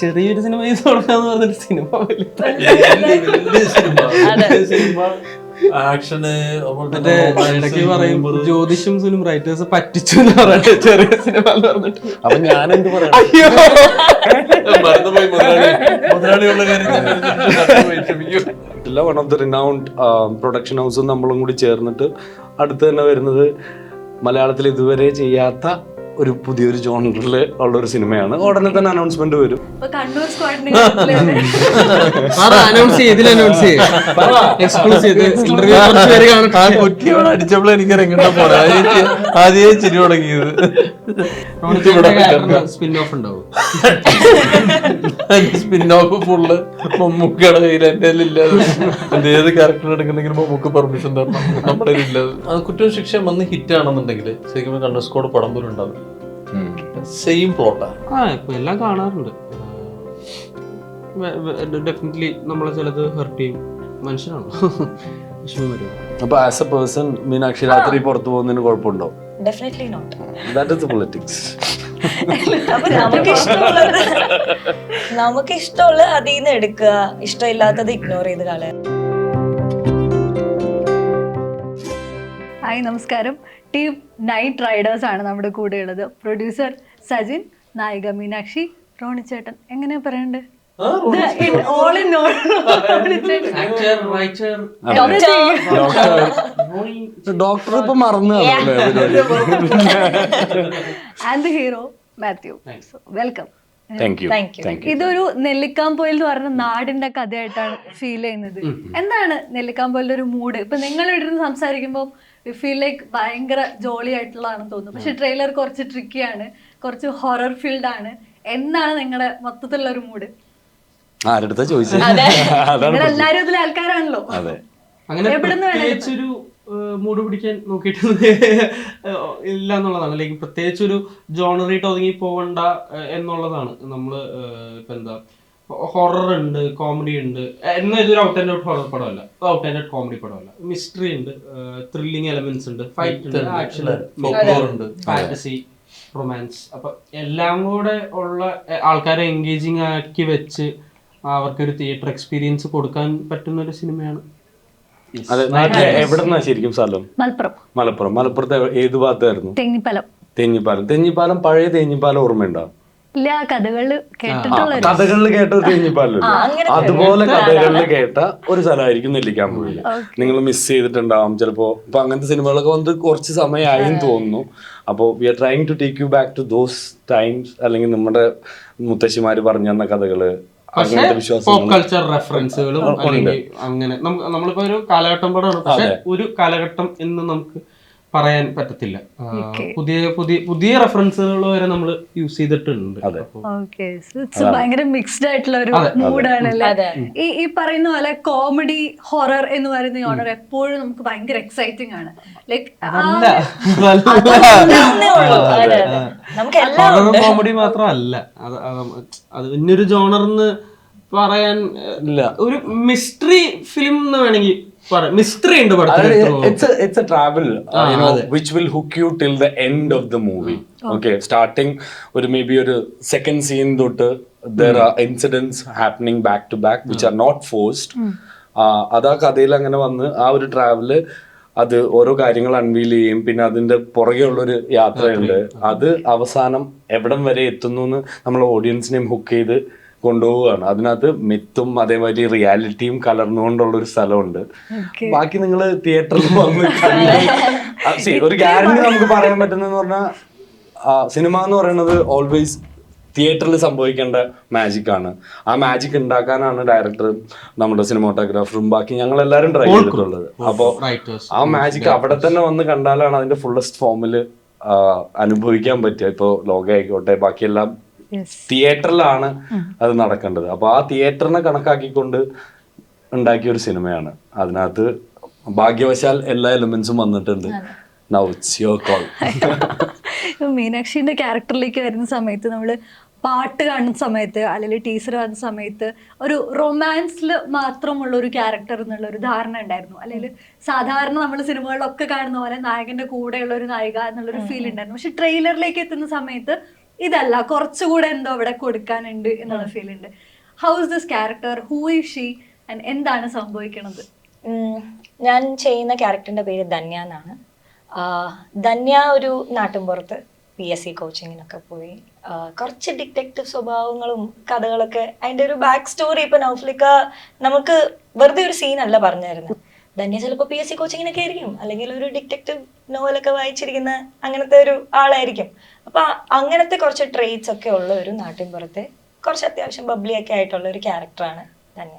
ചെറിയൊരു സിനിമ ചെയ്ത് കൊടുക്കാന്ന് പറഞ്ഞൊരു സിനിമ ആക്ഷന് മറ്റേ ഇടയ്ക്ക് പറയും ജ്യോതിഷം സിനിമ റൈറ്റേഴ്സ് പറ്റിച്ചു എന്ന് പറഞ്ഞിട്ട് ചെറിയ സിനിമ എന്ന് പറഞ്ഞിട്ട്. അപ്പൊ ഞാൻ എന്ത് പറയാം, മറന്നുപോയി മുതലാളിയുള്ള കാര്യം. One of the renowned production ഹൗസും നമ്മളും കൂടി ചേർന്നിട്ട് അടുത്ത് തന്നെ വരുന്നത് മലയാളത്തിൽ ഇതുവരെ ചെയ്യാത്ത ഒരു പുതിയൊരു ജോണറിൽ ഉള്ള ഒരു സിനിമയാണ്. ഉടനെ തന്നെ അനൗൺസ്മെന്റ് വരും. അടിച്ചപ്പോൾ എനിക്ക് ഇറങ്ങേണ്ട പോലെ ആദ്യമേ ചിരി തുടങ്ങിയത്. സ്പിൻ ഓഫ് ഉണ്ടാവും. സ്പിൻ ഓഫ് ഫുള്ള് മമ്മൂക്കയുടെ കയ്യിൽ എന്റെ ഇല്ലാതെ എന്റെ ഏത് ക്യാരക്ടർ എടുക്കണമെങ്കിലും മമ്മൂക്ക് പെർമിഷൻ തരണം, നമ്മുടെ ഇല്ലാതെ. അത് കുറ്റവും ശിക്ഷ വന്ന് ഹിറ്റ് ആണെന്നുണ്ടെങ്കിൽ ശരിക്കും കണ്ണൂർ സ്കോഡ് പടം പോലും ഉണ്ടാവും. സെയിം പ്ലോട്ടാ. ഇപ്പൊ എല്ലാം കാണാറുണ്ട്. ഡെഫിനറ്റ്ലി നമ്മളെ ചിലത് ഹെർട്ട് ചെയ്യും. മനുഷ്യനാണോ, വിഷമം വരും. അപ്പൊ ആസ് എ പേഴ്സൺ മീനാക്ഷി രാത്രി പുറത്തു പോകുന്നതിന് കുഴപ്പമുണ്ടോ? Definitely not. That is the politics. നമുക്ക് ഇഷ്ടമുള്ളത് അതിൽ നിന്ന് എടുക്കുക, ഇഷ്ടമില്ലാത്തത് ഇഗ്നോർ ചെയ്ത് കളയാ. ഹായ്, നമസ്കാരം. ടീം നൈറ്റ് റൈഡേഴ്സ് ആണ് നമ്മുടെ കൂടെ ഉള്ളത്. പ്രൊഡ്യൂസർ സജിൻ, നായിക മീനാക്ഷി, റോണിച്ചേട്ടൻ. എങ്ങനെയാ പറയണ്ടേ? ഡോക്ടർ ഇപ്പൊ മറന്നു. And the hero Mathew. Welcome. Thank you. ഇതൊരു നെല്ലിക്കാമ്പൊയിൽ എന്ന് പറഞ്ഞ നാടിന്റെ കഥയായിട്ടാണ് ഫീൽ ചെയ്യുന്നത്. എന്താണ് നെല്ലിക്കാമ്പൊയിലെ ഒരു മൂഡ്? ഇപ്പൊ നിങ്ങൾ ഇവിടെ നിന്ന് സംസാരിക്കുമ്പോൾ ഫീൽ ലൈക്ക് ഭയങ്കര ജോളി ആയിട്ടുള്ളതാണെന്ന് തോന്നുന്നു. പക്ഷെ ട്രെയിലർ കുറച്ച് ട്രിക്കിയാണ്, കുറച്ച് ഹൊറർ ഫീൽഡ് ആണ്. എന്താണ് നിങ്ങളുടെ മൊത്തത്തിലുള്ള ഒരു മൂഡ്? ആരെടുത്താ ചോദിച്ചത്? എല്ലാരും അതിലെ ആൾക്കാരാണല്ലോ. അങ്ങനെ പ്രത്യേകിച്ചൊരു മൂഡ് പിടിക്കാൻ നോക്കിയിട്ട് ഇല്ല എന്നുള്ളതാണ്. അല്ലെങ്കിൽ പ്രത്യേകിച്ച് ഒരു ജോണറിട്ട് ഒതുങ്ങി പോകണ്ട എന്നുള്ളതാണ്. നമ്മള് ഇപ്പൊ എന്താ, ഹൊറർ ഉണ്ട്, കോമഡി ഉണ്ട്. എന്നാൽ ഇതൊരു ഔട്ട് ആൻഡ് ഔട്ട് ഹൊറർ പടമല്ല, ഔട്ട് ആൻഡ് ഔട്ട് കോമഡി പടമല്ല. മിസ്റ്ററി ഉണ്ട്, ത്രില്ലിംഗ് എലമെന്റ്സ് ഉണ്ട്, ഫൈറ്റ് ഉണ്ട്, ആക്ഷൻ ഉണ്ട്, ഫാന്റസി, റൊമാൻസ്. അപ്പൊ എല്ലാം കൂടെ ഉള്ള ആൾക്കാരെ എൻഗേജിങ് ആക്കി വെച്ച് അവർക്കൊരു തിയേറ്റർ എക്സ്പീരിയൻസ് കൊടുക്കാൻ പറ്റുന്ന ഒരു സിനിമയാണ്. അതെ. എവിടെന്നാ ശരിക്കും സ്ഥലം? മലപ്പുറം. മലപ്പുറത്ത് ഏത് ഭാഗത്തായിരുന്നു? തെഞ്ഞിപ്പാലം. പഴയ തെഞ്ഞിപ്പാലം ഓർമ്മയുണ്ടോ? കഥകളിൽ കേട്ട ഒരു തെഞ്ഞിപ്പാലം. അതുപോലെ കഥകളിൽ കേട്ട ഒരു സ്ഥലമായിരിക്കും നെല്ലിക്കാമ്പൊയിൽ. നിങ്ങൾ മിസ് ചെയ്തിട്ടുണ്ടാവും ചിലപ്പോ. ഇപ്പൊ അങ്ങനത്തെ സിനിമകളൊക്കെ വന്ന് കുറച്ച് സമയമായി തോന്നുന്നു. അപ്പോൾ we are trying to take you back to those times. അല്ലെങ്കിൽ നമ്മുടെ മുത്തശ്ശിമാര് പറഞ്ഞു തന്ന കഥകള്, പോപ്പ് കൾച്ചർ റെഫറൻസുകളും അങ്ങനെ നമ്മളിപ്പോ ഒരു കാലഘട്ടം പടമാണ്. പക്ഷെ ഒരു കാലഘട്ടം എന്ന് നമുക്ക് പറയാൻ പറ്റത്തില്ല. പുതിയ റെഫറൻസുകൾ വരെ നമ്മൾ യൂസ് ചെയ്തിട്ടുണ്ട്. ഭയങ്കര മിക്സ്ഡ് ആയിട്ടുള്ള ഒരു മൂഡാണല്ലേ. ഈ പറയുന്ന പോലെ കോമഡി ഹൊറർ എന്ന് പറയുന്ന ജോണർ എപ്പോഴും നമുക്ക് ഭയങ്കര എക്സൈറ്റിംഗ് ആണ്. ലൈക് കോമഡി മാത്രമല്ല, അത് ഇന്നൊരു ജോണർന്ന് പറയാൻ ഇല്ല. ഒരു മിസ്റ്ററി ഫിലിം എന്ന് വേണമെങ്കിൽ മിസ്റ്ററി ഉണ്ട് പടത്തിൽ. It's a travel, which will hook you till the end of the movie. Okay, starting ഒരു maybe ഒരു second scene തൊട്ട് there are incidents happening back to back which are not forced. അതാ കഥയിൽ അങ്ങനെ വന്ന് ആ ഒരു ട്രാവല് അത് ഓരോ കാര്യങ്ങൾ അൺവീൽ ചെയ്യും. പിന്നെ അതിന്റെ പുറകെ ഉള്ളൊരു യാത്രയുണ്ട്. അത് അവസാനം എവിടം വരെ എത്തുന്നു എന്ന് നമ്മൾ ഓഡിയൻസിനെയും ഹുക്ക് ചെയ്ത് കൊണ്ടുപോവുകയാണ്. അതിനകത്ത് മിത്തും അതേമാതിരി റിയാലിറ്റിയും കലർന്നുകൊണ്ടുള്ള ഒരു സ്ഥലമുണ്ട്. ബാക്കി നിങ്ങൾ തിയേറ്ററിൽ വന്ന് ഒരു ഗ്യാരണ്ടി നമുക്ക് പറയാൻ പറ്റുന്നതെന്ന് പറഞ്ഞാൽ സിനിമ എന്ന് പറയുന്നത് ഓൾവേസ് തിയേറ്ററിൽ സംഭവിക്കേണ്ട മാജിക് ആണ്. ആ മാജിക് ഉണ്ടാക്കാനാണ് ഡയറക്ടറും നമ്മുടെ സിനിമാറ്റോഗ്രാഫറും ബാക്കി ഞങ്ങൾ എല്ലാവരും ട്രൈ ചെയ്തിട്ടുള്ളത്. അപ്പോൾ ആ മാജിക് അവിടെ തന്നെ വന്ന് കണ്ടാലാണ് അതിന്റെ ഫുള്ളസ്റ്റ് ഫോമില് അനുഭവിക്കാൻ പറ്റുക. ഇപ്പോൾ ലോക ആയിക്കോട്ടെ, ബാക്കിയെല്ലാം തിയേറ്ററിലാണ് അത് നടക്കേണ്ടത്. അപ്പൊ ആ തിയേറ്ററിനെ കണക്കാക്കിക്കൊണ്ട് ഉണ്ടാക്കിയ ഒരു സിനിമയാണ്. അതിനകത്ത് ഭാഗ്യവശാൽ എല്ലാ എലിമെന്റ്സും വന്നിട്ടുണ്ട്. Now it's your call. മീനാക്ഷിന്റെ ക്യാരക്ടറിലേക്ക് വരുന്ന സമയത്ത് നമ്മള് പാട്ട് കാണുന്ന സമയത്ത് അല്ലെങ്കിൽ ടീസർ കാണുന്ന സമയത്ത് ഒരു റൊമാൻസിൽ മാത്രമുള്ള ഒരു ക്യാരക്ടർ എന്നുള്ള ഒരു ധാരണ ഉണ്ടായിരുന്നു. അല്ലെങ്കിൽ സാധാരണ നമ്മൾ സിനിമകളിലൊക്കെ കാണുന്ന പോലെ നായകന്റെ കൂടെയുള്ള ഒരു നായിക എന്നുള്ളൊരു ഫീൽ ഉണ്ടായിരുന്നു. പക്ഷെ ട്രെയിലറിലേക്ക് എത്തുന്ന സമയത്ത് ഇതല്ല കുറച്ചുകൂടെ എന്തോ അവിടെ കൊടുക്കാനുണ്ട് എന്നുള്ള ഫീൽ ഉണ്ട്. How is this character, who is she and എന്താണ് സംഭവിക്കണത്? ഞാൻ ചെയ്യുന്ന ക്യാരക്ടറിന്റെ പേര് ധന്യ എന്നാണ്. ധന്യ ഒരു നാട്ടിൻപുറത്ത് PSC കോച്ചിങ്ങിനൊക്കെ പോയി കുറച്ച് ഡിറ്റക്റ്റീവ് സ്വഭാവങ്ങളും കഥകളൊക്കെ, അതിന്റെ ഒരു ബാക്ക് സ്റ്റോറി ഇപ്പൊ നൗഫലിക്ക നമുക്ക് വെറുതെ ഒരു സീനല്ല പറഞ്ഞു തരുന്നത്. ധന്യ ചിലപ്പോൾ PSC കോച്ചിങ്ങിനൊക്കെ ആയിരിക്കും, അല്ലെങ്കിൽ ഒരു ഡിറ്റക്റ്റീവ് നോവലൊക്കെ വായിച്ചിരിക്കുന്ന അങ്ങനത്തെ ഒരു ആളായിരിക്കും. അപ്പൊ അങ്ങനത്തെ കുറച്ച് ട്രേറ്റ്സ് ഒക്കെ ഉള്ള ഒരു നാട്ടിൻപുറത്തെ കുറച്ച് അത്യാവശ്യം ബബ്ലിയൊക്കെ ആയിട്ടുള്ള ഒരു ക്യാരക്ടറാണ് ധന്യ.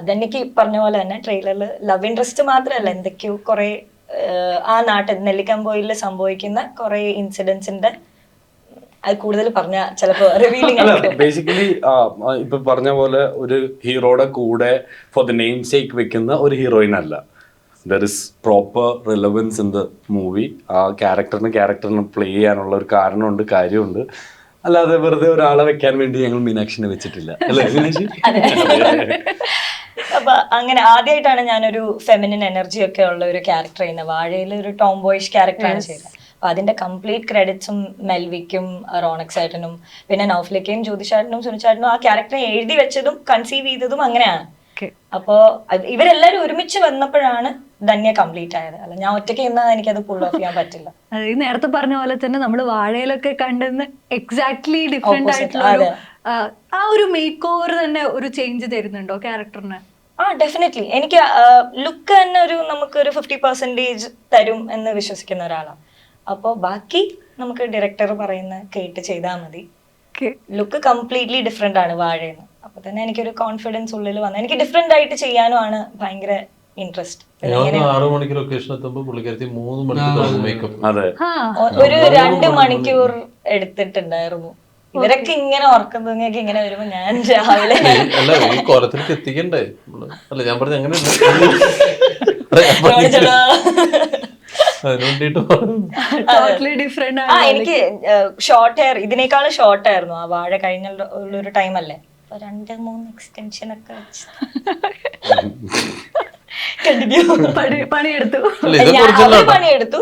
ധന്യക്ക് പറഞ്ഞ പോലെ തന്നെ ട്രെയിലറിൽ ലവ് ഇൻട്രസ്റ്റ് മാത്രമല്ല, എന്തൊക്കെയോ കുറെ ആ നാട്ടിൽ നെല്ലിക്കമ്പോയിൽ സംഭവിക്കുന്ന കുറെ ഇൻസിഡൻസിന്റെ, അത് കൂടുതൽ പറഞ്ഞ ചിലപ്പോ റിവീലിംഗ്. ബേസിക്കലി ഇപ്പൊ പറഞ്ഞ പോലെ ഒരു ഹീറോയുടെ കൂടെ ഫോർ ദ നെയിം സേക്ക് വെക്കുന്ന ഒരു ഹീറോയിൻ അല്ല. There is proper relevance in the movie. ആ ക്യാരക്ടറിന് പ്ലേ ചെയ്യാനുള്ള ഒരു കാരണമുണ്ട്, കാര്യമുണ്ട്. അല്ലാതെ വെറുതെ ഒരാളെ വെക്കാൻ വേണ്ടി ഞങ്ങൾ മീനാക്ഷിനെ വെച്ചിട്ടില്ല, അല്ലേ മീനാക്ഷി? അപ്പൊ അങ്ങനെ ആദ്യമായിട്ടാണ് ഞാനൊരു ഫെമിനിൻ എനർജി ഒക്കെ ഉള്ള ഒരു ക്യാരക്ടർ ചെയ്യുന്നത്. വാഴയിൽ ഒരു ടോം ബോയിഷ് ക്യാരക്ടറാണ് ചെയ്യുന്നത്. അപ്പൊ അതിന്റെ കംപ്ലീറ്റ് ക്രെഡിറ്റ്സും മെൽവിക്കും റോണക്സ് ഏട്ടനും പിന്നെ നൗഫലിക്കയും ജ്യോതിഷേട്ടനും സുനിച്ചേട്ടനും ആ ക്യാരക്ടറെ എഴുതി വെച്ചതും കൺസീവ് ചെയ്തതും അങ്ങനെയാണ്. അപ്പോ ഇവരെല്ലാരും ഒരുമിച്ച് വന്നപ്പോഴാണ് ധന്യ കംപ്ലീറ്റ് ആയത്. അല്ല ഞാൻ ഒറ്റയ്ക്ക് നിന്നാൽ എനിക്കത് പുൾ ഓഫ് ചെയ്യാൻ പറ്റില്ല. നേരത്തെ പറഞ്ഞ പോലെ തന്നെ നമ്മൾ വാഴയിലൊക്കെ കണ്ടെന്ന് എക്സാക്ട്ലി ഡിഫറെന്റ് ആയിട്ടുള്ള ആ ഒരു മേക്ക് ഓവർ തന്നെ ഒരു ചേഞ്ച് തരുന്നുണ്ടോ ക്യാരക്ടറിന്? ഡെഫിനറ്റ്ലി. എനിക്ക് ലുക്ക് തന്നെ നമുക്കൊരു 50% തരും എന്ന് വിശ്വസിക്കുന്ന ഒരാളാണ്. അപ്പോൾ ബാക്കി നമുക്ക് ഡയറക്ടർ പറയുന്ന കേട്ട് ചെയ്താൽ മതി. ലുക്ക് കംപ്ലീറ്റ്ലി ഡിഫറെന്റ് ആണ് വാഴയെന്ന്. അപ്പൊ തന്നെ എനിക്കൊരു കോൺഫിഡൻസ് ഉള്ളിൽ വന്നു. എനിക്ക് ഡിഫറെന്റ് ആയിട്ട് ചെയ്യാനും ആണ് ഭയങ്കര ഇൻട്രസ്റ്റ്. 6 മണിക്ക് ലൊക്കേഷൻ എത്തുമ്പോൾ പുള്ളിക്കാരത്തി 3 മണിക്കൂർ മേക്കപ്പ്. അതെ, ഒരു 2 മണിക്കൂർ എടുത്തിട്ടുണ്ടായിരുന്നു. ഇവരൊക്കെ ഇങ്ങനെ ഉറക്കം തൂങ്ങിയൊക്കെ ഇങ്ങനെ വരുമ്പോ ഞാൻ രാവിലെ അല്ല ഈ കൊലത്തിലേക്ക് എത്തിക്കണ്ടേ? അല്ല ഞാൻ പറഞ്ഞ അങ്ങനെ എനിക്ക് ഷോർട്ട് ഹെയർ ഇതിനേക്കാളും ഷോർട്ട് ആയിരുന്നു ആ വാഴ കഴിഞ്ഞ ഉള്ളൊരു ടൈം അല്ലേ. 2-3 എക്സ്റ്റൻഷൻ ഒക്കെ പണിയെടുത്തു.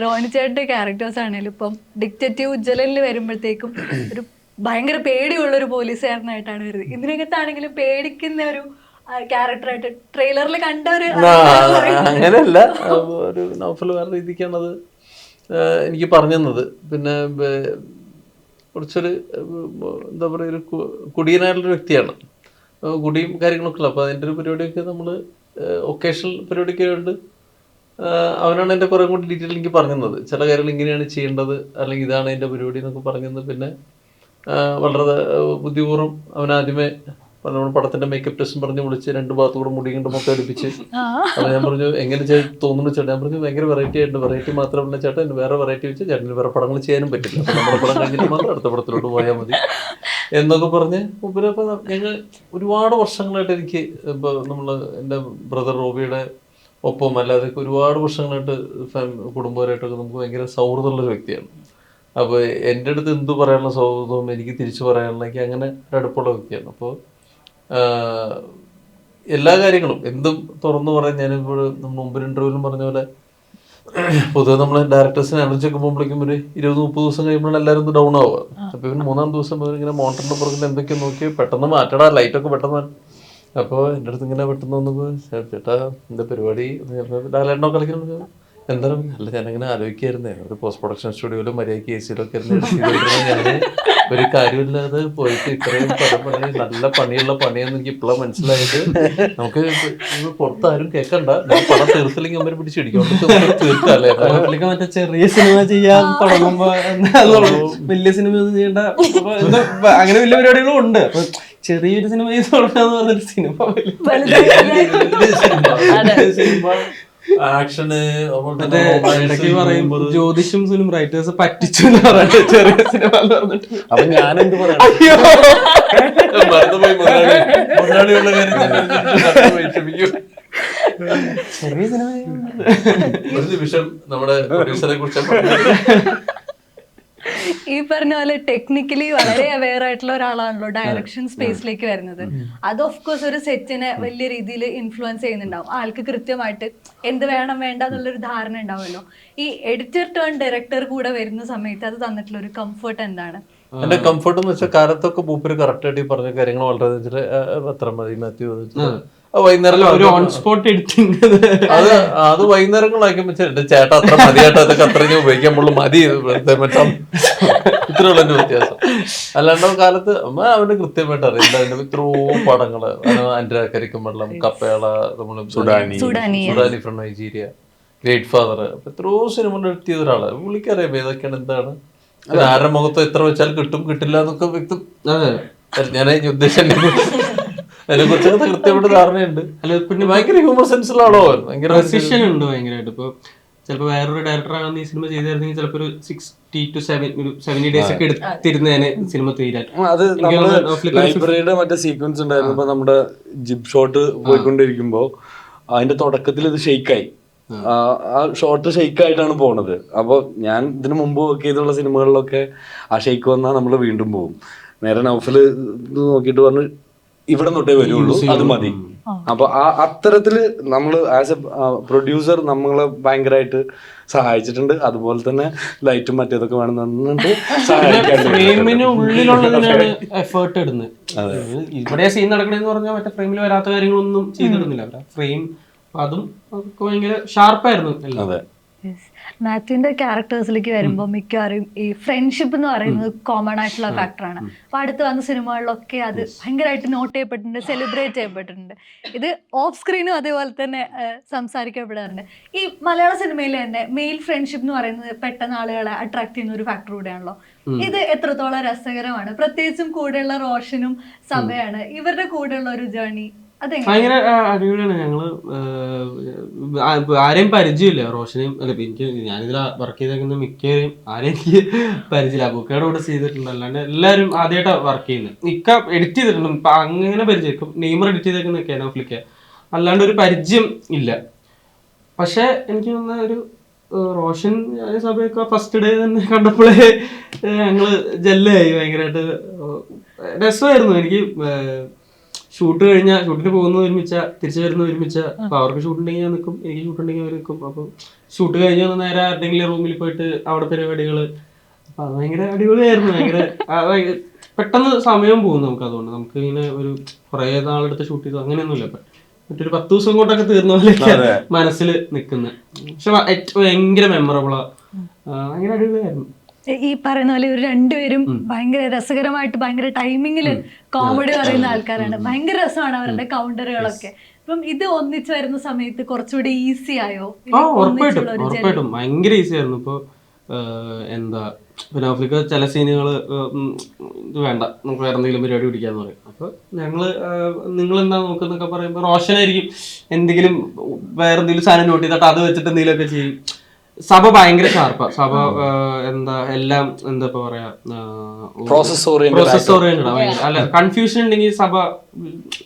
റോണിച്ചേട്ടന്റെ ക്യാരക്ടേഴ്സ് ആണെങ്കിലും ഇപ്പം ഡിറ്റക്റ്റീവ് ഉജ്ജ്വലനിൽ വരുമ്പോഴത്തേക്കും ഒരു ഭയങ്കര പേടിയുള്ള ഒരു പോലീസുകാരനായിട്ടാണ് വരുന്നത്. ഇതിനകത്താണെങ്കിലും പേടിക്കുന്ന ഒരു ക്യാരക്ടറായിട്ട് ട്രെയിലറിൽ കണ്ട ഒരു അങ്ങനെയല്ല, ഒരു നോവൽ വേറെ രീതിക്കാണത് എനിക്ക് പറഞ്ഞു തന്നത്. പിന്നെ കുറച്ചൊരു എന്താ പറയുക, ഒരു കുടിയനായിട്ടുള്ളൊരു വ്യക്തിയാണ്. കുടിയും കാര്യങ്ങളൊക്കെ ഉള്ള. അപ്പോൾ അതിൻ്റെ ഒരു പരിപാടിയൊക്കെ നമ്മൾ ഒക്കേഷണൽ പരിപാടിയൊക്കെ ഉണ്ട്. അവനാണ് എൻ്റെ കുറേ കൂടി ഡീറ്റെയിൽ എനിക്ക് പറഞ്ഞു തന്നത്. ചില കാര്യങ്ങൾ ഇങ്ങനെയാണ് ചെയ്യേണ്ടത്, അല്ലെങ്കിൽ ഇതാണ് എൻ്റെ പരിപാടി എന്നൊക്കെ പറഞ്ഞു തന്നത്. പിന്നെ വളരെ ബുദ്ധിപൂർവ്വം അവനാദ്യമേ നമ്മുടെ പടത്തിന്റെ മേക്കപ്പ് ടെസ്റ്റും പറഞ്ഞ് വിളിച്ച് 2 ഭാഗത്തുകൂടെ മുടി കൊണ്ട് മൊത്തം അടുപ്പിച്ച്. അപ്പൊ ഞാൻ പറഞ്ഞു എങ്ങനെ തോന്നുന്നു ചേട്ടാ? ഞാൻ പറഞ്ഞു ഭയങ്കര വെറൈറ്റി ആയിട്ട്. വെറൈറ്റി മാത്രമല്ല ചേട്ടാ, വേറെ വെറൈറ്റി വെച്ച് ചേട്ടന് വേറെ പടങ്ങൾ ചെയ്യാനും പറ്റില്ല. അപ്പൊ നമ്മുടെ പടം കഴിഞ്ഞിട്ട് മാത്രം അടുത്ത പടത്തിലോട്ട് പോയാൽ മതി എന്നൊക്കെ പറഞ്ഞ് മുമ്പിലപ്പോൾ ഞങ്ങൾ ഒരുപാട് വർഷങ്ങളായിട്ട് എനിക്ക് ഇപ്പോൾ നമ്മൾ എൻ്റെ ബ്രദർ റോബിയുടെ ഒപ്പം അല്ലാതെ ഒരുപാട് വർഷങ്ങളായിട്ട് കുടുംബപരമായിട്ടൊക്കെ നമുക്ക് ഭയങ്കര സൗഹൃദമുള്ളൊരു വ്യക്തിയാണ്. അപ്പോൾ എൻ്റെ അടുത്ത് എന്തു പറയാനുള്ള സൗഹൃദവും എനിക്ക് തിരിച്ചു പറയാനുള്ള എനിക്ക് അങ്ങനെ അടുപ്പുള്ള വ്യക്തിയാണ്. അപ്പോൾ എല്ലാ കാര്യങ്ങളും എന്തും തുറന്നു പറയാൻ ഞാനിപ്പോൾ നമ്മൾ മുമ്പ് ഇൻ്റർവ്യൂവിലും പറഞ്ഞ പോലെ പൊതുവെ നമ്മൾ ഡയറക്ടേഴ്സിന് എനർജി ഒക്കെ പോകുമ്പോഴേക്കും ഒരു 20-30 ദിവസം കഴിയുമ്പോഴാണ് എല്ലാവരും ഒന്ന് ഡൗൺ ആവുക. അപ്പോൾ ഇവന് 3-ാം ദിവസം ഇങ്ങനെ മോണിറ്ററിൻ്റെ പുറകിൽ എന്തൊക്കെയോ നോക്കി പെട്ടെന്ന് മാറ്റടാ, ലൈറ്റൊക്കെ പെട്ടെന്ന്. അപ്പോൾ എൻ്റെ അടുത്ത് ഇങ്ങനെ പെട്ടെന്ന് വന്നപ്പോൾ ചേട്ടാ എന്താ പരിപാടി ഡാലേട്ടനോ കളിക്കണം എന്താണ്? അല്ല ഞാനങ്ങനെ ആലോചിക്കായിരുന്നേ, ഒരു പോസ്റ്റ് പ്രൊഡക്ഷൻ സ്റ്റുഡിയോയിലും മര്യാദയ്ക്ക് AC-ലൊക്കെ ഞാൻ ഒരു കാര്യമില്ലാതെ പോയിട്ട് ഇത്രയും പണി, നല്ല പണിയുള്ള പണിയെന്ന് എനിക്ക് ഇപ്പോഴാണ് മനസ്സിലായത്. നമുക്ക് പുറത്ത് ആരും കേൾക്കണ്ട, പണം തീർത്തില്ലെങ്കിൽ അവരെ പിടിച്ചിടിക്കും, തീർക്കാല്ലേ. മറ്റേ ചെറിയ സിനിമ ചെയ്യാൻ തുടങ്ങുമ്പോ വലിയ സിനിമ ഒന്നും ചെയ്യേണ്ട, അങ്ങനെ വലിയ പരിപാടികളും ഉണ്ട്. അപ്പൊ ചെറിയൊരു സിനിമ ചെയ്ത് തുടങ്ങാന്ന് പറഞ്ഞൊരു സിനിമ ആക്ഷന് ഇടയ്ക്ക് പറയും ജ്യോതിഷം സിനിമ റൈറ്റേഴ്സ് പറ്റിച്ചു എന്ന് പറഞ്ഞിട്ട് ചെറിയ സിനിമ എന്ന് പറഞ്ഞിട്ട്. അപ്പൊ ഞാനെന്ത് പറയാം, ചെറിയ സിനിമ ഒരു നിമിഷം നമ്മുടെ പ്രൊഡ്യൂസറെ കുറിച്ച് ഈ പറഞ്ഞ പോലെ ടെക്നിക്കലി വളരെ അവെയർ ആയിട്ടുള്ള ഒരാളാണല്ലോ ഡയറക്ഷൻ സ്പേസിലേക്ക് വരുന്നത്. അത് ഓഫ് കോഴ്സ് ഒരു സെറ്റിനെ വലിയ രീതിയിൽ ഇൻഫ്ലുവൻസ് ചെയ്യുന്നുണ്ടാവും. ആൾക്ക് കൃത്യമായിട്ട് എന്ത് വേണം വേണ്ട എന്നുള്ളൊരു ധാരണ ഉണ്ടാവുമല്ലോ. ഈ എഡിറ്റർ ടേൺ ഡയറക്ടർ കൂടെ വരുന്ന സമയത്ത് അത് തന്നിട്ടുള്ള ഒരു കംഫർട്ട് എന്താണ്? എന്റെ കംഫർട്ട് എന്ന് വെച്ചാൽ കാലത്തൊക്കെ മൂപ്പര് കറക്റ്റ് ആയിട്ട് പറഞ്ഞ കാര്യങ്ങൾ വളരെ എത്ര മതി മാത്യു വൈകുന്നേരം ഒരു ഓൺ സ്പോട്ട് എഡിറ്റിംഗ് അത് വൈകുന്നേരങ്ങളാക്കി വെച്ചിട്ട് ചേട്ടാ അത്ര മതിയായിട്ട് അതൊക്കെ അത്രയും ഉപയോഗിക്കാൻ നമ്മൾ മതി ഇത്രയുള്ള എന്റെ വ്യത്യാസം. അല്ലാണ്ട് കാലത്ത് അവന് കൃത്യമായിട്ട് അറിയില്ല. അതിന്റെ എത്രയോ പടങ്ങള് എന്റെ കരിക്കും വെള്ളം, കപ്പേള, നമ്മള് Sudani from Nigeria, great father, എത്രയോ സിനിമ എഡിറ്റ് ചെയ്ത ഒരാള്. പുള്ളിക്കറിയാം ഏതൊക്കെയാണ് എന്താണ് ആരുടെ മുഖത്ത് എത്ര വെച്ചാൽ കിട്ടും കിട്ടില്ല എന്നൊക്കെ വ്യക്തം. ഞാൻ ഉദ്ദേശം അതിനെ കുറിച്ചൊക്കെ കൃത്യമായിട്ട് ധാരണയുണ്ട്. അല്ല പിന്നെ ഭയങ്കര ഹ്യൂമർ സെൻസിലുള്ള ആളോ, ഭയങ്കര പ്രസിഷൻ ഉണ്ട് ഭയങ്കരമായിട്ട്. ഇപ്പൊ ചിലപ്പോൾ വേറൊരു ഡയറക്ടർ ആണെന്ന് ഈ സിനിമ ചെയ്തായിരുന്നെങ്കിൽ ചിലപ്പോൾ ഒരു 60 to 70 days ഒക്കെ എടുത്തിരുന്നതിന് സിനിമ തീരാൻ. അത് നമ്മള് ലൈബ്രറിയുടെ മറ്റേ സീക്വൻസ് ഉണ്ടായിരുന്നു. നമ്മുടെ ജിബ് ഷോട്ട് പോയിക്കൊണ്ടിരിക്കുമ്പോ അതിന്റെ തുടക്കത്തിൽ ഇത് ഷെയ്ക്കായി, ആ ഷോട്ട് ഷെയ്ക്ക് ആയിട്ടാണ് പോണത്. അപ്പൊ ഞാൻ ഇതിനു മുമ്പ് വർക്ക് ചെയ്തുള്ള സിനിമകളിലൊക്കെ ആ ഷെയ്ക്ക് വന്നാൽ നമ്മൾ വീണ്ടും പോകും. നേരെ നൗഫല് നോക്കിയിട്ട് പറഞ്ഞു ഇവിടെ തൊട്ടേ വരുള്ളൂ, അത് മതി. അപ്പൊ ആ അത്തരത്തില് നമ്മൾ ആസ് എ പ്രൊഡ്യൂസർ നമ്മളെ ഭയങ്കരമായിട്ട് സഹായിച്ചിട്ടുണ്ട്. അതുപോലെ തന്നെ ലൈറ്റും മറ്റേതൊക്കെ വേണമെന്നുണ്ട് ഫ്രെയിമിന് ഉള്ളിലുള്ളതിനാണ് എഫേർട്ട് ഇടുന്നത്. ഇവിടെ സീൻ നടക്കണെന്ന് പറഞ്ഞാൽ മറ്റേ ഫ്രെയിമിൽ വരാത്ത കാര്യങ്ങളൊന്നും ചെയ്തിടുന്നില്ല അവരാ ഫ്രെയിം. അതും ഭയങ്കര ഷാർപ്പായിരുന്നു എല്ലാം. മാത്യുവിന്റെ ക്യാരക്ടേഴ്സിലേക്ക് വരുമ്പോൾ മിക്കവാറും ഈ ഫ്രണ്ട്ഷിപ്പ് എന്ന് പറയുന്നത് കോമൺ ആയിട്ടുള്ള ഫാക്ടറാണ്. അപ്പൊ അടുത്ത് വന്ന സിനിമകളിലൊക്കെ അത് ഭയങ്കരമായിട്ട് നോട്ട് ചെയ്യപ്പെട്ടിട്ടുണ്ട്, സെലിബ്രേറ്റ് ചെയ്യപ്പെട്ടിട്ടുണ്ട്. ഇത് ഓഫ് സ്ക്രീനും അതേപോലെ തന്നെ സംസാരിക്കപ്പെടാറുണ്ട്. ഈ മലയാള സിനിമയിൽ തന്നെ മെയിൽ ഫ്രണ്ട്ഷിപ്പ് എന്ന് പറയുന്നത് പെട്ടെന്ന് ആളുകളെ അട്രാക്ട് ചെയ്യുന്ന ഒരു ഫാക്ടർ കൂടെയാണല്ലോ. ഇത് എത്രത്തോളം രസകരമാണ്? പ്രത്യേകിച്ചും കൂടെയുള്ള റോഷനും സഭയാണ്, ഇവരുടെ കൂടെയുള്ള ഒരു ജേർണി ഭയങ്കര അടിപൊളിയാണ്. ഞങ്ങള് ആരെയും പരിചയമില്ല, റോഷനെയും അല്ല എനിക്ക് ഞാനിതിൽ വർക്ക് ചെയ്തേക്കുന്ന മിക്കവരെയും ആരെയും എനിക്ക് പരിചയമില്ല. ബുക്കയുടെ കൂടെ ചെയ്തിട്ടുണ്ട്, അല്ലാണ്ട് എല്ലാവരും ആദ്യമായിട്ടാണ് വർക്ക് ചെയ്യുന്നത്. ഇക്ക എഡിറ്റ് ചെയ്തിട്ടുണ്ട്, ഇപ്പൊ അങ്ങനെ പരിചയം നെയ്മർ എഡിറ്റ് ചെയ്തേക്കുന്നൊക്കെയാണ് നൗഫ്ലിക്ക, അല്ലാണ്ട് ഒരു പരിചയം ഇല്ല. പക്ഷെ എനിക്ക് തോന്നുന്ന ഒരു റോഷൻ സഭയൊക്കെ ഫസ്റ്റ് ഡേ തന്നെ കണ്ടപ്പോഴേ ഞങ്ങള് ജെല്ലായി. ഭയങ്കരമായിട്ട് രസമായിരുന്നു. എനിക്ക് ഷൂട്ട് കഴിഞ്ഞാൽ ഷൂട്ടിന് പോകുന്നത് ഒരുമിച്ച, തിരിച്ചു വരുന്നത് ഒരുമിച്ച. അപ്പൊ അവർക്ക് ഷൂട്ട് ഉണ്ടെങ്കിൽ ഞാൻ നിൽക്കും, എനിക്ക് ഷൂട്ട് ഉണ്ടെങ്കിൽ അവർ നിൽക്കും. അപ്പൊ ഷൂട്ട് കഴിഞ്ഞ് വന്ന് നേരെ ആരുടെങ്കിലും റൂമിൽ പോയിട്ട് അവിടെ പരിപാടികള്. അപ്പൊ അത് ഭയങ്കര അടിപൊളിയായിരുന്നു. ഭയങ്കര പെട്ടെന്ന് സമയം പോകും നമുക്ക്. അതുകൊണ്ട് നമുക്ക് ഇങ്ങനെ ഒരു കുറെ നാളെടുത്ത് ഷൂട്ട് ചെയ്തു അങ്ങനെയൊന്നുമില്ല. മറ്റൊരു 10 ദിവസം കൊണ്ടൊക്കെ തീർന്ന പോലെയൊക്കെ മനസ്സിൽ നിൽക്കുന്നത്. പക്ഷെ ഭയങ്കര മെമ്മറബിളാ, ഭയങ്കര അടിപൊളിയായിരുന്നു. ഈ പറയുന്ന പോലെ ഇവർ രണ്ടുപേരും ഭയങ്കര രസകരമായിട്ട് ഭയങ്കര ടൈമിങ്ങില് കോമഡി പറയുന്ന ആൾക്കാരാണ്. ഭയങ്കര രസമാണ് അവരുടെ കൗണ്ടറുകളൊക്കെ. അപ്പം ഇത് ഒന്നിച്ചു വരുന്ന സമയത്ത് കുറച്ചുകൂടി ഈസി ആയോ? ഉറപ്പായിട്ടും ഭയങ്കര ഈസി ആയിരുന്നു. ഇപ്പൊ എന്താ പിന്നെ ആഫ്രിക്ക ചില സീനുകള് ഇത് വേണ്ട, നമുക്ക് വേറെ എന്തെങ്കിലും പരിപാടി പിടിക്കാന്ന് പറയും. അപ്പൊ ഞങ്ങള് നിങ്ങൾ എന്താ നോക്കുന്നൊക്കെ പറയുമ്പോ റോഷനായിരിക്കും എന്തെങ്കിലും വേറെ എന്തെങ്കിലും സാധനം നോട്ട് ചെയ്തിട്ട് അത് വെച്ചിട്ട് എന്തെങ്കിലുമൊക്കെ ചെയ്യും. സഭ ഭയങ്കര ഷാർപ്പാ. സഭ എന്താ എല്ലാം എന്താ പറയാ പ്രോസസ് ഓറിയന്റഡ്. അല്ല കൺഫ്യൂഷൻ ഉണ്ടെങ്കിൽ സഭ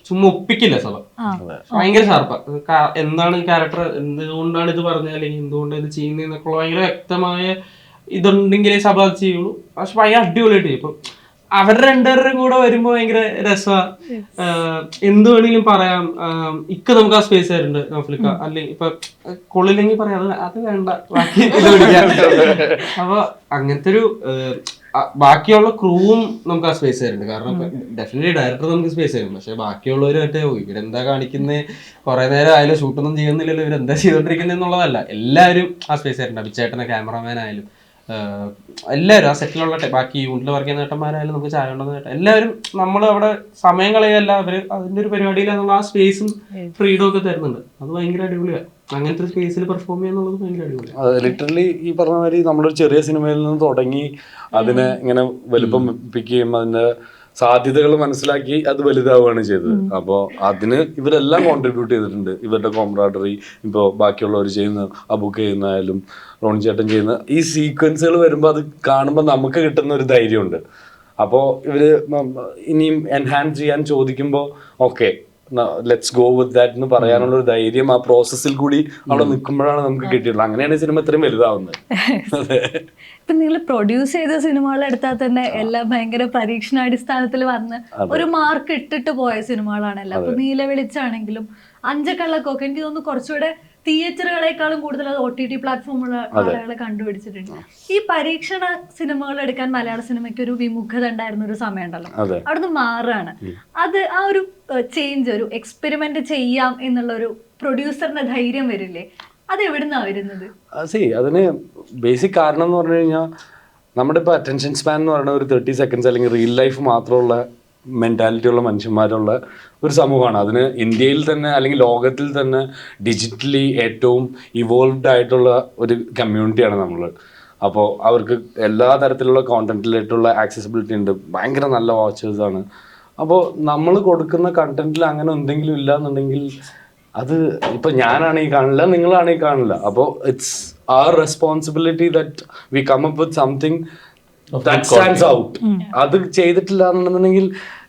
ചുമ്മാ ഒപ്പിക്കില്ല. സഭ ഭയങ്കര ഷാർപ്പാ. എന്താണ് ക്യാരക്ടർ, എന്തുകൊണ്ടാണ് ഇത് പറഞ്ഞത്, അല്ലെങ്കിൽ എന്തുകൊണ്ട് ഇത് ചെയ്യുന്നതെന്നൊക്കെ ഭയങ്കര വ്യക്തമായ ഇതുണ്ടെങ്കിലേ സഭ ചെയ്യുള്ളൂ. പക്ഷെ ഭയങ്കര അടിപൊളിയായിട്ട് ചെയ്യും. ഇപ്പൊ അവരുടെ രണ്ടുപേരുടെയും കൂടെ വരുമ്പോ ഭയങ്കര രസമാണ്. എന്ത് വേണമെങ്കിലും പറയാം. ഇക്ക നമുക്ക് ആ സ്പേസ് ആയിട്ടുണ്ട് നൗഫ്ലിക്ക. അല്ലെങ്കിൽ ഇപ്പൊ കൊള്ളില്ലെങ്കിൽ പറയാം, അത് വേണ്ട, ബാക്കി ഇത് പിടിക്കാം. അപ്പൊ അങ്ങനത്തെ ഒരു ബാക്കിയുള്ള ക്രൂവും നമുക്ക് ആ സ്പേസ് ആയിട്ടുണ്ട്. കാരണം ഡെഫിനറ്റ്ലി ഡയറക്ടർ നമുക്ക് സ്പേസ് ആയിരുന്നു. പക്ഷെ ബാക്കിയുള്ളവരുമായിട്ട് ഇവരെന്താ കാണിക്കുന്നത്, കുറെ നേരം ആയാലും ഷൂട്ടൊന്നും ചെയ്യുന്നില്ലല്ലോ, ഇവരെന്താ ചെയ്തോണ്ടിരിക്കുന്നത് എന്നുള്ളതല്ല. എല്ലാവരും ആ സ്പേസ് ആയിട്ടുണ്ട്. അഭിച്ചേട്ടനെ ക്യാമറമാൻ ആയാലും എല്ലാവരും ആ സെറ്റിലുള്ള ബാക്കി യൂണിറ്റിൽ വർക്ക് ചെയ്യുന്ന ഏട്ടന്മാരായാലും നമുക്ക് ചായ ഉണ്ടെന്ന് കേട്ടോ എല്ലാവരും നമ്മൾ അവിടെ സമയം കളയല്ല, അവര് അതിന്റെ ഒരു പരിപാടിയിൽ നമ്മൾ ആ സ്പേസും ഫ്രീഡം ഒക്കെ തരുന്നുണ്ട്. അത് ഭയങ്കര അടിപൊളിയാണ്. അങ്ങനത്തെ സ്പേസിൽ പെർഫോം ചെയ്യാന്നുള്ളത് ഭയങ്കര അടിപൊളിയാണ്. ലിറ്ററലി ഈ പറഞ്ഞ മാതിരി നമ്മളൊരു ചെറിയ സിനിമയിൽ നിന്ന് തുടങ്ങി അതിനെ ഇങ്ങനെ വലുപ്പം വെപ്പിക്കുകയും അതിന്റെ സാധ്യതകൾ മനസ്സിലാക്കി അത് വലുതാവുകയാണ് ചെയ്തത്. അപ്പോൾ അതിന് ഇവരെല്ലാം കോൺട്രിബ്യൂട്ട് ചെയ്തിട്ടുണ്ട്. ഇവരുടെ കോംറാഡറി, ഇപ്പോൾ ബാക്കിയുള്ളവർ ചെയ്യുന്ന അബുക്ക് ചെയ്യുന്നതായാലും റോണി ചേട്ടൻ ചെയ്യുന്ന ഈ സീക്വൻസുകൾ വരുമ്പോൾ അത് കാണുമ്പോൾ നമുക്ക് കിട്ടുന്ന ഒരു ധൈര്യമുണ്ട്. അപ്പോൾ ഇവര് ഇനിയും എൻഹാൻസ് ചെയ്യാൻ ചോദിക്കുമ്പോൾ okay let's go with that എന്ന് പറയാനുള്ള ഒരു ധൈര്യം ആ പ്രോസസ്സിൽ കൂടി അവിടെ നിൽക്കുമ്പോഴാണ് നമുക്ക് കിട്ടിയിട്ടുള്ളത്. അങ്ങനെയാണ് സിനിമ ഇത്രയും വലുതാവുന്നത്. അതെ. ഇപ്പൊ നിങ്ങൾ പ്രൊഡ്യൂസ് ചെയ്ത സിനിമകൾ എടുത്താൽ തന്നെ എല്ലാം ഭയങ്കര പരീക്ഷണാടിസ്ഥാനത്തിൽ വന്ന് ഒരു മാർക്ക് ഇട്ടിട്ട് പോയ സിനിമകളാണല്ലോ. അപ്പൊ നീല വെളിച്ചാണെങ്കിലും അഞ്ചക്കള്ളക്കൊക്കെ എനിക്ക് തോന്നുന്നു കുറച്ചുകൂടെ തിയേറ്ററുകളെക്കാളും കൂടുതൽ അത് OTT പ്ലാറ്റ്ഫോമുള്ള ആളുകളെ കണ്ടുപിടിച്ചിട്ടുണ്ട്. ഈ പരീക്ഷണ സിനിമകൾ എടുക്കാൻ മലയാള സിനിമയ്ക്ക് ഒരു വിമുഖത ഉണ്ടായിരുന്ന ഒരു സമയം ഉണ്ടല്ലോ, അവിടുന്ന് മാറുകയാണ്. അത് ആ ഒരു ചേഞ്ച്, ഒരു എക്സ്പെരിമെന്റ് ചെയ്യാം എന്നുള്ള ഒരു പ്രൊഡ്യൂസറിന്റെ ധൈര്യം വരില്ലേ, അത് എവിടുന്നാ വരുന്നത്? അതിന് ബേസിക് കാരണം എന്ന് പറഞ്ഞു കഴിഞ്ഞാൽ നമ്മുടെ ഇപ്പോൾ അറ്റൻഷൻ സ്പാൻ എന്ന് പറയുന്ന ഒരു 30 seconds അല്ലെങ്കിൽ റിയൽ ലൈഫ് മാത്രമുള്ള മെൻറ്റാലിറ്റി ഉള്ള മനുഷ്യന്മാരുള്ള ഒരു സമൂഹമാണ്. അതിന് ഇന്ത്യയിൽ തന്നെ അല്ലെങ്കിൽ ലോകത്തിൽ തന്നെ ഡിജിറ്റലി ഏറ്റവും ഇവോൾവ്ഡ് ആയിട്ടുള്ള ഒരു കമ്മ്യൂണിറ്റിയാണ് നമ്മൾ. അപ്പോൾ അവർക്ക് എല്ലാ തരത്തിലുള്ള കോണ്ടന്റിലായിട്ടുള്ള ആക്സസിബിലിറ്റി ഉണ്ട്, ഭയങ്കര നല്ല വാച്ചേഴ്സാണ്. അപ്പോൾ നമ്മൾ കൊടുക്കുന്ന കണ്ടന്റിൽ അങ്ങനെ എന്തെങ്കിലും ഇല്ല എന്നുണ്ടെങ്കിൽ അത് ഇപ്പം ഞാനാണെങ്കിൽ കാണില്ല, നിങ്ങളാണെങ്കിൽ കാണില്ല. അപ്പോൾ it's our responsibility that we come up with something that stands out. അത് ചെയ്തിട്ടില്ല എന്നുണ്ടെന്നുണ്ടെങ്കിൽ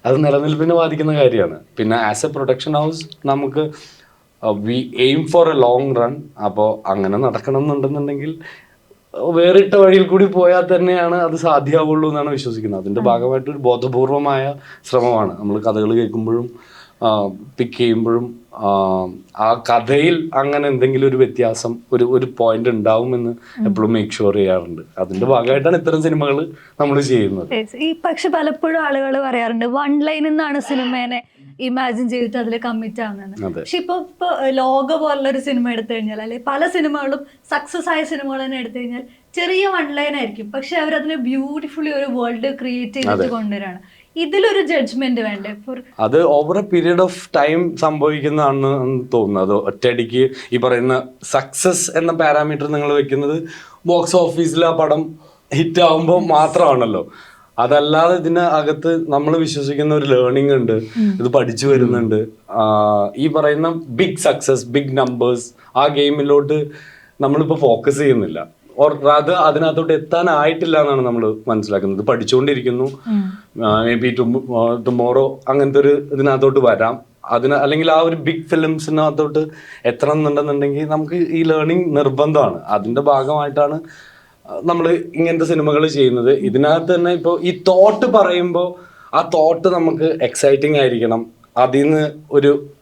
അത് നിലനിൽപ്പിനെ ബാധിക്കുന്ന കാര്യമാണ്. പിന്നെ ആസ് എ പ്രൊഡക്ഷൻ ഹൗസ് നമുക്ക് we aim for a long run. അപ്പോൾ അങ്ങനെ നടക്കണം എന്നുണ്ടെന്നുണ്ടെങ്കിൽ വേറിട്ട വഴിയിൽ കൂടി പോയാൽ തന്നെയാണ് അത് സാധ്യമാവുള്ളൂ എന്നാണ് വിശ്വസിക്കുന്നത്. അതിൻ്റെ ഭാഗമായിട്ടൊരു ബോധപൂർവമായ ശ്രമമാണ്. നമ്മൾ കഥകൾ കേൾക്കുമ്പോഴും പിക്ക് ചെയ്യുമ്പോഴും ആ കഥയിൽ അങ്ങനെ എന്തെങ്കിലും ഒരു വ്യത്യാസം, ഒരു പോയിന്റ് ഉണ്ടാവുമെന്ന് എപ്പോഴും മേക്ക് ഷുവർ ചെയ്യാറുണ്ട്. അതിന്റെ ഭാഗമായിട്ടാണ് ഇത്തരം സിനിമകൾ നമ്മൾ ചെയ്യുന്നത്. ഈ പക്ഷെ പലപ്പോഴും ആളുകൾ പറയാറുണ്ട് വൺ ലൈൻ എന്നാണ് സിനിമേനെ ഇമാജിൻ ചെയ്തിട്ട് അതിൽ കമ്മിറ്റ് ആവുന്നത്. പക്ഷെ ഇപ്പൊ ലോക പോലുള്ള ഒരു സിനിമ എടുത്തു കഴിഞ്ഞാൽ, അല്ലെങ്കിൽ പല സിനിമകളും സക്സസ് ആയ സിനിമകൾ തന്നെ എടുത്തു കഴിഞ്ഞാൽ ചെറിയ വൺ ലൈൻ ആയിരിക്കും, പക്ഷെ അവരതിനെ ബ്യൂട്ടിഫുള്ളി ഒരു വേൾഡ് ക്രിയേറ്റ് ചെയ്തിട്ട് കൊണ്ടുവരാണ്. ഇതിലൊരു ജഡ്ജ്മെന്റ് വേണ്ടേ? അത് over a period of time സംഭവിക്കുന്നതാണെന്ന് തോന്നുന്നത്. ഒറ്റയടിക്ക് ഈ പറയുന്ന സക്സസ് എന്ന പാരാമീറ്റർ നിങ്ങൾ വെക്കുന്നത് ബോക്സ് ഓഫീസിൽ ആ പടം ഹിറ്റ് ആവുമ്പോൾ മാത്രമാണല്ലോ. അതല്ലാതെ ഇതിന് അകത്ത് നമ്മൾ വിശ്വസിക്കുന്ന ഒരു ലേണിംഗ് ഉണ്ട്, ഇത് പഠിച്ചു വരുന്നുണ്ട്. ഈ പറയുന്ന ബിഗ് സക്സസ്, ബിഗ് നമ്പേഴ്സ്, ആ ഗെയിമിലോട്ട് നമ്മളിപ്പോൾ ഫോക്കസ് ചെയ്യുന്നില്ല. അത് അതിനകത്തോട്ട് എത്താനായിട്ടില്ല എന്നാണ് നമ്മൾ മനസ്സിലാക്കുന്നത്. പഠിച്ചുകൊണ്ടിരിക്കുന്നു, മേ ബി ടുമോറോ അങ്ങനത്തെ ഒരു ഇതിനകത്തോട്ട് വരാം. അല്ലെങ്കിൽ ആ ഒരു ബിഗ് ഫിലിംസിനകത്തോട്ട് എത്തണം എന്നുണ്ടെന്നുണ്ടെങ്കിൽ നമുക്ക് ഈ ലേണിംഗ് നിർബന്ധമാണ്. അതിൻ്റെ ഭാഗമായിട്ടാണ് നമ്മൾ ഇങ്ങനത്തെ സിനിമകൾ ചെയ്യുന്നത്. ഇതിനകത്ത് തന്നെ ഇപ്പോൾ ഈ തോട്ട് പറയുമ്പോൾ ആ തോട്ട് നമുക്ക് എക്സൈറ്റിംഗ് ആയിരിക്കണം. അതിന്ന്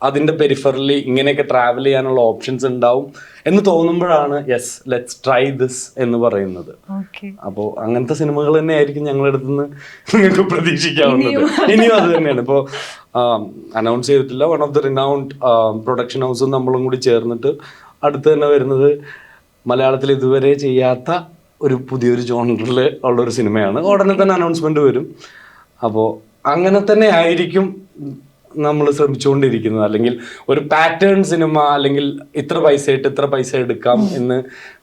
അതിൻ്റെ പെരിഫറലി ഇങ്ങനെയൊക്കെ ട്രാവൽ ചെയ്യാനുള്ള ഓപ്ഷൻസ് ഉണ്ടാവും എന്ന് തോന്നുമ്പോഴാണ് യെസ് ലെറ്റ്സ് ട്രൈ ദിസ് എന്ന് പറയുന്നത്. അപ്പോൾ അങ്ങനത്തെ സിനിമകൾ തന്നെ ആയിരിക്കും ഞങ്ങളുടെ അടുത്ത് നിന്ന് നിങ്ങൾക്ക് പ്രതീക്ഷിക്കാവുന്നത്. ഇനിയും അത് തന്നെയാണ്. ഇപ്പോൾ അനൗൺസ് ചെയ്തിട്ടില്ല, one of the renowned production ഹൗസും നമ്മളും കൂടി ചേർന്നിട്ട് അടുത്ത് തന്നെ വരുന്നത് മലയാളത്തിൽ ഇതുവരെ ചെയ്യാത്ത ഒരു പുതിയൊരു ജോണറിൽ ഉള്ളൊരു സിനിമയാണ്. ഉടനെ തന്നെ അനൗൺസ്മെന്റ് വരും. അപ്പോൾ അങ്ങനെ തന്നെ ആയിരിക്കും നമ്മൾ ശ്രമിച്ചുകൊണ്ടിരിക്കുന്നത്. അല്ലെങ്കിൽ ഒരു പാറ്റേൺ സിനിമ, അല്ലെങ്കിൽ ഇത്ര പൈസ എടുക്കാം എന്ന്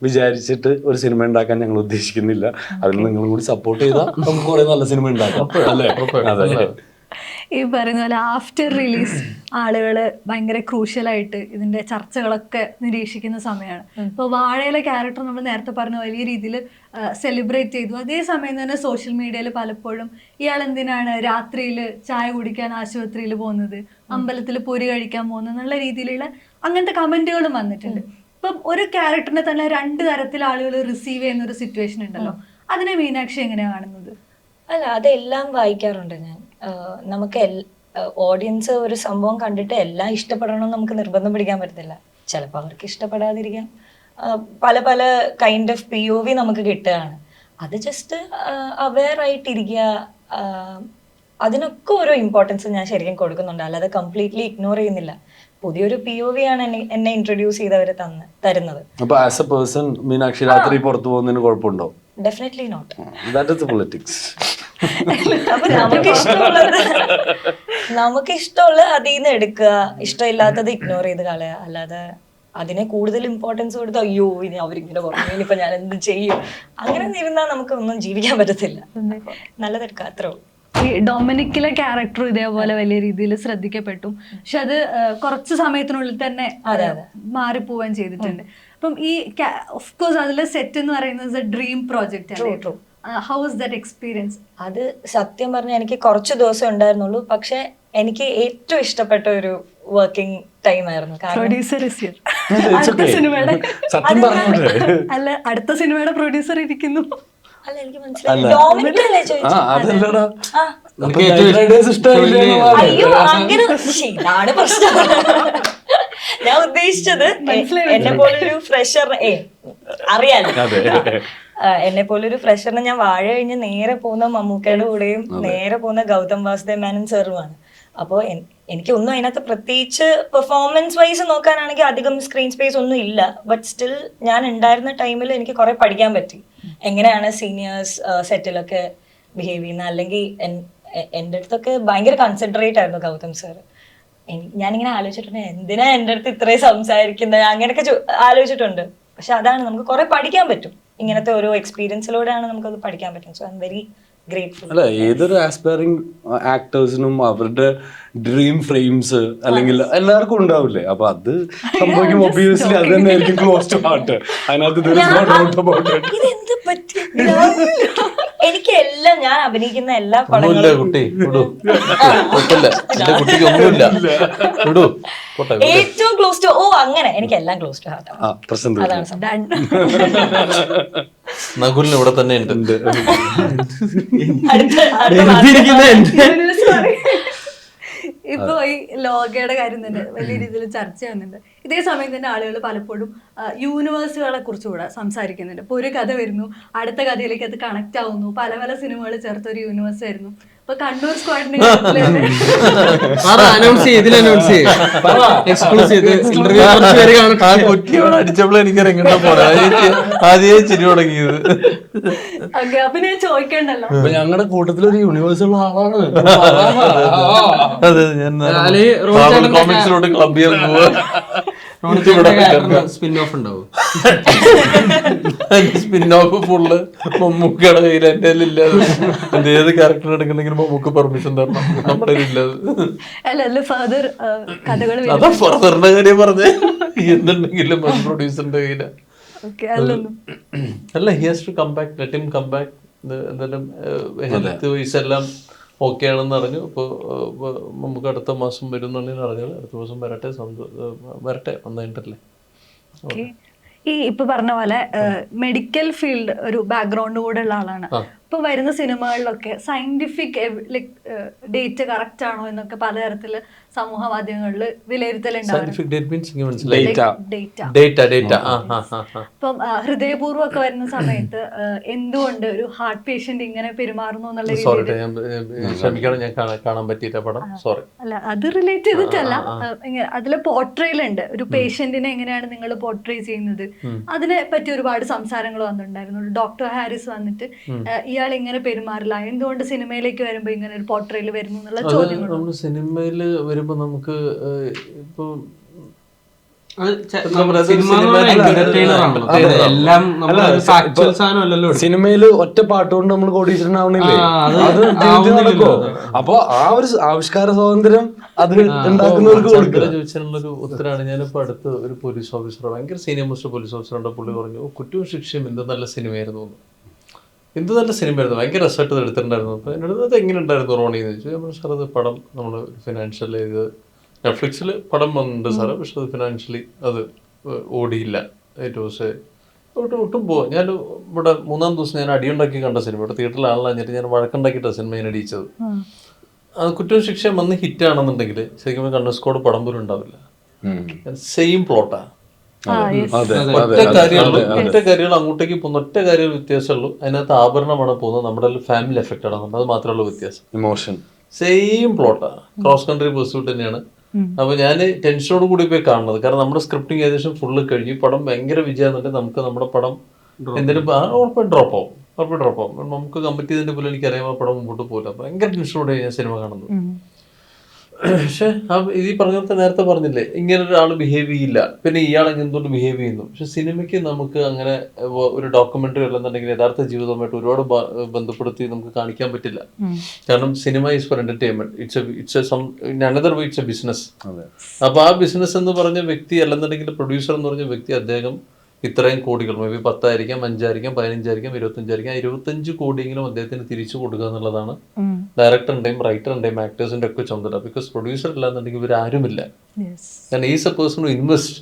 വിചാരിച്ചിട്ട് ഒരു സിനിമ ഉണ്ടാക്കാൻ ഞങ്ങൾ ഉദ്ദേശിക്കുന്നില്ല. അതിന് നിങ്ങളും കൂടി സപ്പോർട്ട് ചെയ്താൽ നമുക്ക് കുറെ നല്ല സിനിമ ഉണ്ടാക്കാം അല്ലേ? അതെ. ഈ പറയുന്ന പോലെ ആഫ്റ്റർ റിലീസ് ആളുകൾ ഭയങ്കര ക്രൂഷ്യലായിട്ട് ഇതിന്റെ ചർച്ചകളൊക്കെ നിരീക്ഷിക്കുന്ന സമയമാണ്. ഇപ്പോൾ വാഴയിലെ ക്യാരക്ടർ നമ്മൾ നേരത്തെ പറഞ്ഞ വലിയ രീതിയിൽ സെലിബ്രേറ്റ് ചെയ്തു. അതേസമയം തന്നെ സോഷ്യൽ മീഡിയയിൽ പലപ്പോഴും ഇയാൾ എന്തിനാണ് രാത്രിയിൽ ചായ കുടിക്കാൻ ആശുപത്രിയിൽ പോകുന്നത്, അമ്പലത്തിൽ പൊരി കഴിക്കാൻ പോകുന്നത് എന്നുള്ള രീതിയിലുള്ള അങ്ങനത്തെ കമന്റുകളും വന്നിട്ടുണ്ട്. ഇപ്പം ഒരു ക്യാരക്ടറിനെ തന്നെ 2 തരത്തിൽ ആളുകൾ റിസീവ് ചെയ്യുന്ന ഒരു സിറ്റുവേഷൻ ഉണ്ടല്ലോ, അതിനെ മീനാക്ഷി എങ്ങനെയാണ് കാണുന്നത്? അല്ല, അതെല്ലാം വായിക്കാറുണ്ട് ഞാൻ. നമുക്ക് ഓഡിയൻസ് ഒരു സംഭവം കണ്ടിട്ട് എല്ലാം ഇഷ്ടപ്പെടണമെന്ന് നമുക്ക് നിർബന്ധം പിടിക്കാൻ പറ്റത്തില്ല. ചിലപ്പോൾ അവർക്ക് ഇഷ്ടപ്പെടാതിരിക്കാം. പല പല കൈൻഡ് ഓഫ് POV നമുക്ക് കിട്ടുകയാണ്. അത് ജസ്റ്റ് അവെയർ ആയിട്ടിരിക്കുക. അതിനൊക്കെ ഓരോ ഇമ്പോർട്ടൻസ് ഞാൻ ശരിക്കും കൊടുക്കുന്നുണ്ട്, അല്ലാതെ കംപ്ലീറ്റ്ലി ഇഗ്നോർ ചെയ്യുന്നില്ല. പുതിയൊരു POV ആണ് എന്നെ ഇൻട്രൊഡ്യൂസ് ചെയ്തവർ തരുന്നത്. അപ്പൊ ആസ് എ പേഴ്സൺ മീനാക്ഷി രാത്രി പുറത്തു പോകുന്നതിന് കുഴപ്പമുണ്ടോ? Definitely not. That is the politics. അപ്പൊ നമുക്ക് ഇഷ്ടമുള്ള അതിൽ നിന്ന് എടുക്കുക, ഇഷ്ടമില്ലാത്തത് ഇഗ്നോർ ചെയ്ത് കളയുക. അല്ലാതെ അതിനെ കൂടുതൽ ഇമ്പോർട്ടൻസ് കൊടുത്ത് അയ്യോ ഇനി അവരിങ്ങനെ പറഞ്ഞു ഇനിയിപ്പോ ഞാൻ എന്ത് ചെയ്യും, അങ്ങനെ ഇരുന്നാൽ നമുക്ക് ഒന്നും ജീവിക്കാൻ പറ്റത്തില്ല. നല്ലതെടുക്കുക, അത്രേ ഉള്ളൂ. ഈ ഡൊമിനിക്കിലെ ക്യാരക്ടർ ഇതേപോലെ വലിയ രീതിയിൽ ശ്രദ്ധിക്കപ്പെട്ടു, പക്ഷെ അത് കുറച്ച് സമയത്തിനുള്ളിൽ തന്നെ മാറിപ്പോവാൻ ചെയ്തിട്ടുണ്ട്. അപ്പം ഈ ഓഫ് കോഴ്സ് അതിലെ സെറ്റ് എന്ന് പറയുന്നത് ഡ്രീം പ്രോജക്റ്റ് ആണ്. How was that experience? അത് സത്യം പറഞ്ഞാൽ എനിക്ക് കുറച്ച് ദിവസം ഉണ്ടായിരുന്നുള്ളൂ, പക്ഷെ എനിക്ക് ഏറ്റവും ഇഷ്ടപ്പെട്ട വർക്കിംഗ് ടൈം ആയിരുന്നു. കാരണം പ്രൊഡ്യൂസർ It's അടുത്ത okay. സിനിമയുടെ സത്യം പറഞ്ഞോട്ടെ. അല്ല അടുത്ത സിനിമയുടെ പ്രൊഡ്യൂസർ ഇരിക്കുന്നു. അല്ല എനിക്ക് മനസ്സിലായി, ഡോമിനിക് അല്ലേ ചോദിച്ചത്? അതല്ലടാ, ആ. നിനക്ക് ഏറ്റവും ഇഷ്ടമില്ല. അയ്യോ അങ്ങനെ ശ്ശെ, ഇതാണ് പ്രശ്നം. ഞാൻ ഉദ്ദേശിച്ചത് എന്നെ പോലൊരു ഫ്രഷർ അറിയാലോ, എന്നെ പോലൊരു ഫ്രഷറിന് ഞാൻ വാഴ കഴിഞ്ഞ് നേരെ പോകുന്ന മമ്മൂക്കയുടെ കൂടെയും നേരെ പോകുന്ന ഗൗതം വാസുദേവ് മേനൻ സാറുമാണ്. അപ്പോൾ എനിക്ക് ഒന്നും അതിനകത്ത് പ്രത്യേകിച്ച് പെർഫോമൻസ് വൈസ് നോക്കാനാണെങ്കിൽ അധികം സ്ക്രീൻ സ്പേസ് ഒന്നും ഇല്ല. ബട്ട് സ്റ്റിൽ ഞാൻ ഉണ്ടായിരുന്ന ടൈമിൽ എനിക്ക് കുറെ പഠിക്കാൻ പറ്റി, എങ്ങനെയാണ് സീനിയേഴ്സ് സെറ്റിലൊക്കെ ബിഹേവ് ചെയ്യുന്നത്. അല്ലെങ്കിൽ എൻ്റെ അടുത്തൊക്കെ ഭയങ്കര കൺസിഡറേറ്റ് ആയിരുന്നു ഗൗതം സാർ. ഞാനിങ്ങനെ ആലോചിച്ചിട്ടുണ്ട്, എന്തിനാ എൻ്റെ അടുത്ത് ഇത്രയും സംസാരിക്കുന്നത്, അങ്ങനെയൊക്കെ ആലോചിച്ചിട്ടുണ്ട്. പക്ഷെ അതാണ്, നമുക്ക് കുറെ പഠിക്കാൻ പറ്റും, ഇങ്ങനത്തെ ഓരോ എക്സ്പീരിയൻസിലൂടെയാണ് നമുക്കത് പഠിക്കാൻ പറ്റും. So I am very grateful. അല്ല, ഏതൊരു ആസ്പയറിംഗ് ആക്ടേഴ്സിനും അവരുടെ ഡ്രീം ഫ്രെയിംസ് അല്ലെങ്കിൽ എല്ലാവർക്കും ഉണ്ടാവില്ലേ? അപ്പൊ അത് സംഭവിക്കും. ഒബിയസ്ലി അത് തന്നെ ആയിരിക്കും ക്ലോസ് ടു ഹാർട്ട്. അതിനകത്ത് ഇതെന്ത് പറ്റി? എനിക്ക് എല്ലാം, ഞാൻ അഭിനയിക്കുന്ന എല്ലാ ഒന്നുമില്ല പടങ്ങളും കുട്ടി, വിടൂ. കുഴപ്പമില്ല, എന്റെ കുട്ടിക്ക് ഒന്നുമില്ല, വിടൂ, പോട്ടെ. ഏറ്റവും ക്ലോസ് ടു അങ്ങനെ എനിക്ക് എല്ലാം ക്ലോസ് ടു ഹാർട്ടാണ്. പ്രശ്നം അതാണ് സംഭവം. നകുലിന് ഇവിടെ തന്നെ ഉണ്ട്. ഇപ്പൊ ഈ ലോകയുടെ കാര്യം തന്നെ വലിയ രീതിയിൽ ചർച്ച ചെയ്യുന്നുണ്ട്. ഇതേ സമയം തന്നെ ആളുകൾ പലപ്പോഴും യൂണിവേഴ്സുകളെ കുറിച്ചുകൂടെ സംസാരിക്കുന്നുണ്ട്. ഇപ്പൊ ഒരു കഥ വരുന്നു, അടുത്ത കഥയിലേക്ക് അത് കണക്ട് ആവുന്നു, പല പല സിനിമകൾ ചേർത്തൊരു യൂണിവേഴ്സ് ആയിരുന്നു. ഇപ്പൊ കണ്ണൂർ സ്ക്വാഡിനെ അടിച്ചപ്പോൾ എനിക്ക് ഇറങ്ങേണ്ട പോലെ ആദ്യമേ ചിരി തുടങ്ങിയത്. അപ്പൊ ഞാൻ ചോദിക്കണ്ടല്ലോ, ഞങ്ങളുടെ കൂട്ടത്തിലൊരു യൂണിവേഴ്സുള്ള ആളാണ്. അതെ, ഞാൻ കോമിക്സിലോട്ട് ക്ലബ് ചെയ്യാൻ പോവാ. സ്പിൻ ഓഫ് ഉണ്ടാവും. സ്പിൻ ഓഫ് ഫുള്ള് മമ്മൂക്കയുടെ കയ്യിൽ എന്റെ ഇല്ലാതെ. ഏത് ക്യാരക്ടർ എടുക്കണമെങ്കിൽ മമ്മൂക്ക് പെർമിഷൻ തരണം, നമ്മുടെ ഇല്ലാതെ. അല്ല ഫാദർ കഥകൾ അതാ ഫാദറിന്റെ കാര്യം പറഞ്ഞേ. എന്തുണ്ടെങ്കിലും പ്രൊഡ്യൂസറിന്റെ കയ്യില. അല്ല, he has to come back, let him come back. എന്തായാലും ഹെൽത്ത് വൈസ് എല്ലാം ഓക്കെ ആണെന്ന് അറിഞ്ഞു. ഇപ്പോൾ നമുക്ക് അടുത്ത മാസം വരും എന്നുള്ളതിന് അറിഞ്ഞത്. അടുത്ത ദിവസം വരട്ടെ വന്നിട്ടല്ലേ. ഈ ഇപ്പൊ പറഞ്ഞ പോലെ മെഡിക്കൽ ഫീൽഡ് ഒരു ബാക്ക്ഗ്രൗണ്ട് കൂടെ ഉള്ള ആളാണ്. ഇപ്പൊ വരുന്ന സിനിമകളിലൊക്കെ സയന്റിഫിക് ഡേറ്റ് കറക്റ്റ് ആണോ എന്നൊക്കെ പലതരത്തില് സമൂഹ മാധ്യമങ്ങളിൽ ഇപ്പം ഹൃദയപൂർവ്വം ഒക്കെ വരുന്ന സമയത്ത് എന്തുകൊണ്ട് ഒരു ഹാർട്ട് പേഷ്യന്റ് ഇങ്ങനെ പെരുമാറുന്നു എന്നുള്ള ക്ഷമിക്കണം, ഞാൻ കാണാൻ പറ്റിയില്ല പടം, സോറി. അല്ല, അത് റിലേറ്റ് ചെയ്തിട്ടല്ല, അതില് പോർട്രേൽ ഉണ്ട്. ഒരു പേഷ്യന്റിനെ എങ്ങനെയാണ് നിങ്ങൾ പോർട്രേ ചെയ്യുന്നത്, അതിനെ പറ്റി ഒരുപാട് സംസാരങ്ങൾ വന്നിട്ടുണ്ടായിരുന്നു. ഡോക്ടർ ഹാരിസ് വന്നിട്ട് ഇയാൾ ഇങ്ങനെ പെരുമാറില്ല, എന്തുകൊണ്ട് സിനിമയിലേക്ക് വരുമ്പോ ഇങ്ങനെ ഒരു പോർട്രേൽ വരുന്നു എന്നുള്ള ചോദ്യങ്ങൾ. നമ്മൾ സിനിമയിൽ വരുമ്പോ നമുക്ക് ഇപ്പൊ സിനിമയില് ഒറ്റ പാട്ടുകൊണ്ട് നമ്മൾ കോടീശ്വരനാവണില്ലേ? അത് നടക്കോ? അപ്പൊ ആ ഒരു ആവിഷ്കാര സ്വാതന്ത്ര്യം അത് ഉണ്ടാക്കുന്നവർക്ക് ചോദിച്ചാലുള്ളൊരു ഉത്തരമാണ്. ഞാനിപ്പോ അടുത്ത് ഒരു പോലീസ് ഓഫീസർ, ഭയങ്കര സീനിയർ മോസ്റ്റ് പോലീസ് ഓഫീസറുണ്ട്, പുള്ളി പറഞ്ഞു കുറ്റവും ശിക്ഷയും എന്ത് നല്ല സിനിമയായിരുന്നു, എന്ത് നല്ല സിനിമയായിരുന്നു, ഭയങ്കര റിസൾട്ട് എടുത്തിട്ടുണ്ടായിരുന്നു. അപ്പൊ എന്നോട് അത് എങ്ങനെ ഉണ്ടായിരുന്നു റോണി എന്ന് ചോദിച്ചു. സാർ അത് പടം നമ്മൾ ഫിനാൻഷ്യൽ ഇത് നെറ്റ്ഫ്ലിക്സിൽ പടം വന്നിട്ടുണ്ട് സാറ്, പക്ഷെ അത് ഫിനാൻഷ്യലി അത് ഓടിയില്ല. ഒട്ടും പോവാ. ഞാൻ ഇവിടെ 3-ാം ദിവസം ഞാൻ അടിയുണ്ടാക്കി കണ്ട സിനിമ, ഇവിടെ തിയേറ്ററിൽ ആളാഞ്ഞിട്ട് ഞാൻ വഴക്കുണ്ടാക്കിയിട്ടാണ് സിനിമ ഞാൻ അടിച്ചത്. അത് കുറ്റവും ശിക്ഷയും വന്ന് ഹിറ്റാണെന്നുണ്ടെങ്കിൽ ശരിക്കും കണ്ണൂർ സ്ക്വാഡ് പടം പോലും ഉണ്ടാവില്ല. സെയിം പ്ലോട്ടാ, ഒറ്റ കാര്യങ്ങൾ അങ്ങോട്ടേക്ക് പോകുന്ന ഒറ്റ കാര്യം വ്യത്യാസമുള്ളൂ. അതിനകത്ത് ആഭരണമാണ് പോകുന്നത്, നമ്മുടെ ഫാമിലി എഫക്റ്റഡ് ആണ്, അത് മാത്രമുള്ള വ്യത്യാസം. ഇമോഷൻ സെയിം പ്ലോട്ടാ, ക്രോസ് കൺട്രി ബസ് തന്നെയാണ്. അപ്പൊ ഞാൻ ടെൻഷനോട് കൂടി പോയി കാണുന്നത്, കാരണം നമ്മുടെ സ്ക്രിപ്റ്റിംഗ് ഏകദേശം ഫുള്ള് കഴിഞ്ഞു. പടം ഭയങ്കര വിജയമെന്നുണ്ടെങ്കിൽ നമുക്ക് നമ്മുടെ പടം എന്തെങ്കിലും ഡ്രോപ്പ് ആവും. നമുക്ക് കമ്മിറ്റ് ചെയ്തതിന്റെ പോലെ എനിക്കറിയാം പടം മുമ്പോട്ട് പോകില്ല. ഭയങ്കര ടെൻഷനോടെ ഞാൻ സിനിമ കാണുന്നത്. പക്ഷെ ഇത് ഈ പറഞ്ഞ നേരത്തെ പറഞ്ഞില്ലേ, ഇങ്ങനെ ഒരാൾ ബിഹേവ് ചെയ്യില്ല, പിന്നെ ഇയാൾ എന്തുകൊണ്ട് ബിഹേവ് ചെയ്യുന്നു. പക്ഷെ സിനിമയ്ക്ക് നമുക്ക് അങ്ങനെ ഒരു ഡോക്യുമെന്ററി അല്ലെന്നുണ്ടെങ്കിൽ യഥാർത്ഥ ജീവിതവുമായിട്ട് ഒരുപാട് ബന്ധപ്പെടുത്തി നമുക്ക് കാണിക്കാൻ പറ്റില്ല. കാരണം cinema is for entertainment, another way it's a business. അപ്പൊ ആ ബിസിനസ് എന്ന് പറഞ്ഞ വ്യക്തി അല്ലെന്നുണ്ടെങ്കിൽ പ്രൊഡ്യൂസർ എന്ന് പറഞ്ഞ വ്യക്തി, അദ്ദേഹം ഇത്രയും കോടികൾ, മേ ബി 10 ആയിരിക്കാം, 5 ആയിരിക്കാം, 15 ആയിരിക്കാം, 25 ആയിരിക്കാം, 25 കോടിയെങ്കിലും അദ്ദേഹത്തിന് തിരിച്ചു കൊടുക്കുക എന്നുള്ളതാണ് ഡയറക്ടറിന്റെയും റൈറ്ററിന്റെയും ആക്ടേഴ്സിന്റെ ഒക്കെ ചുമതല. ബിക്കോസ് പ്രൊഡ്യൂസർ ഇല്ലാന്നുണ്ടെങ്കിൽ ഇവരാരുമില്ല. കാരണം is a person to invest.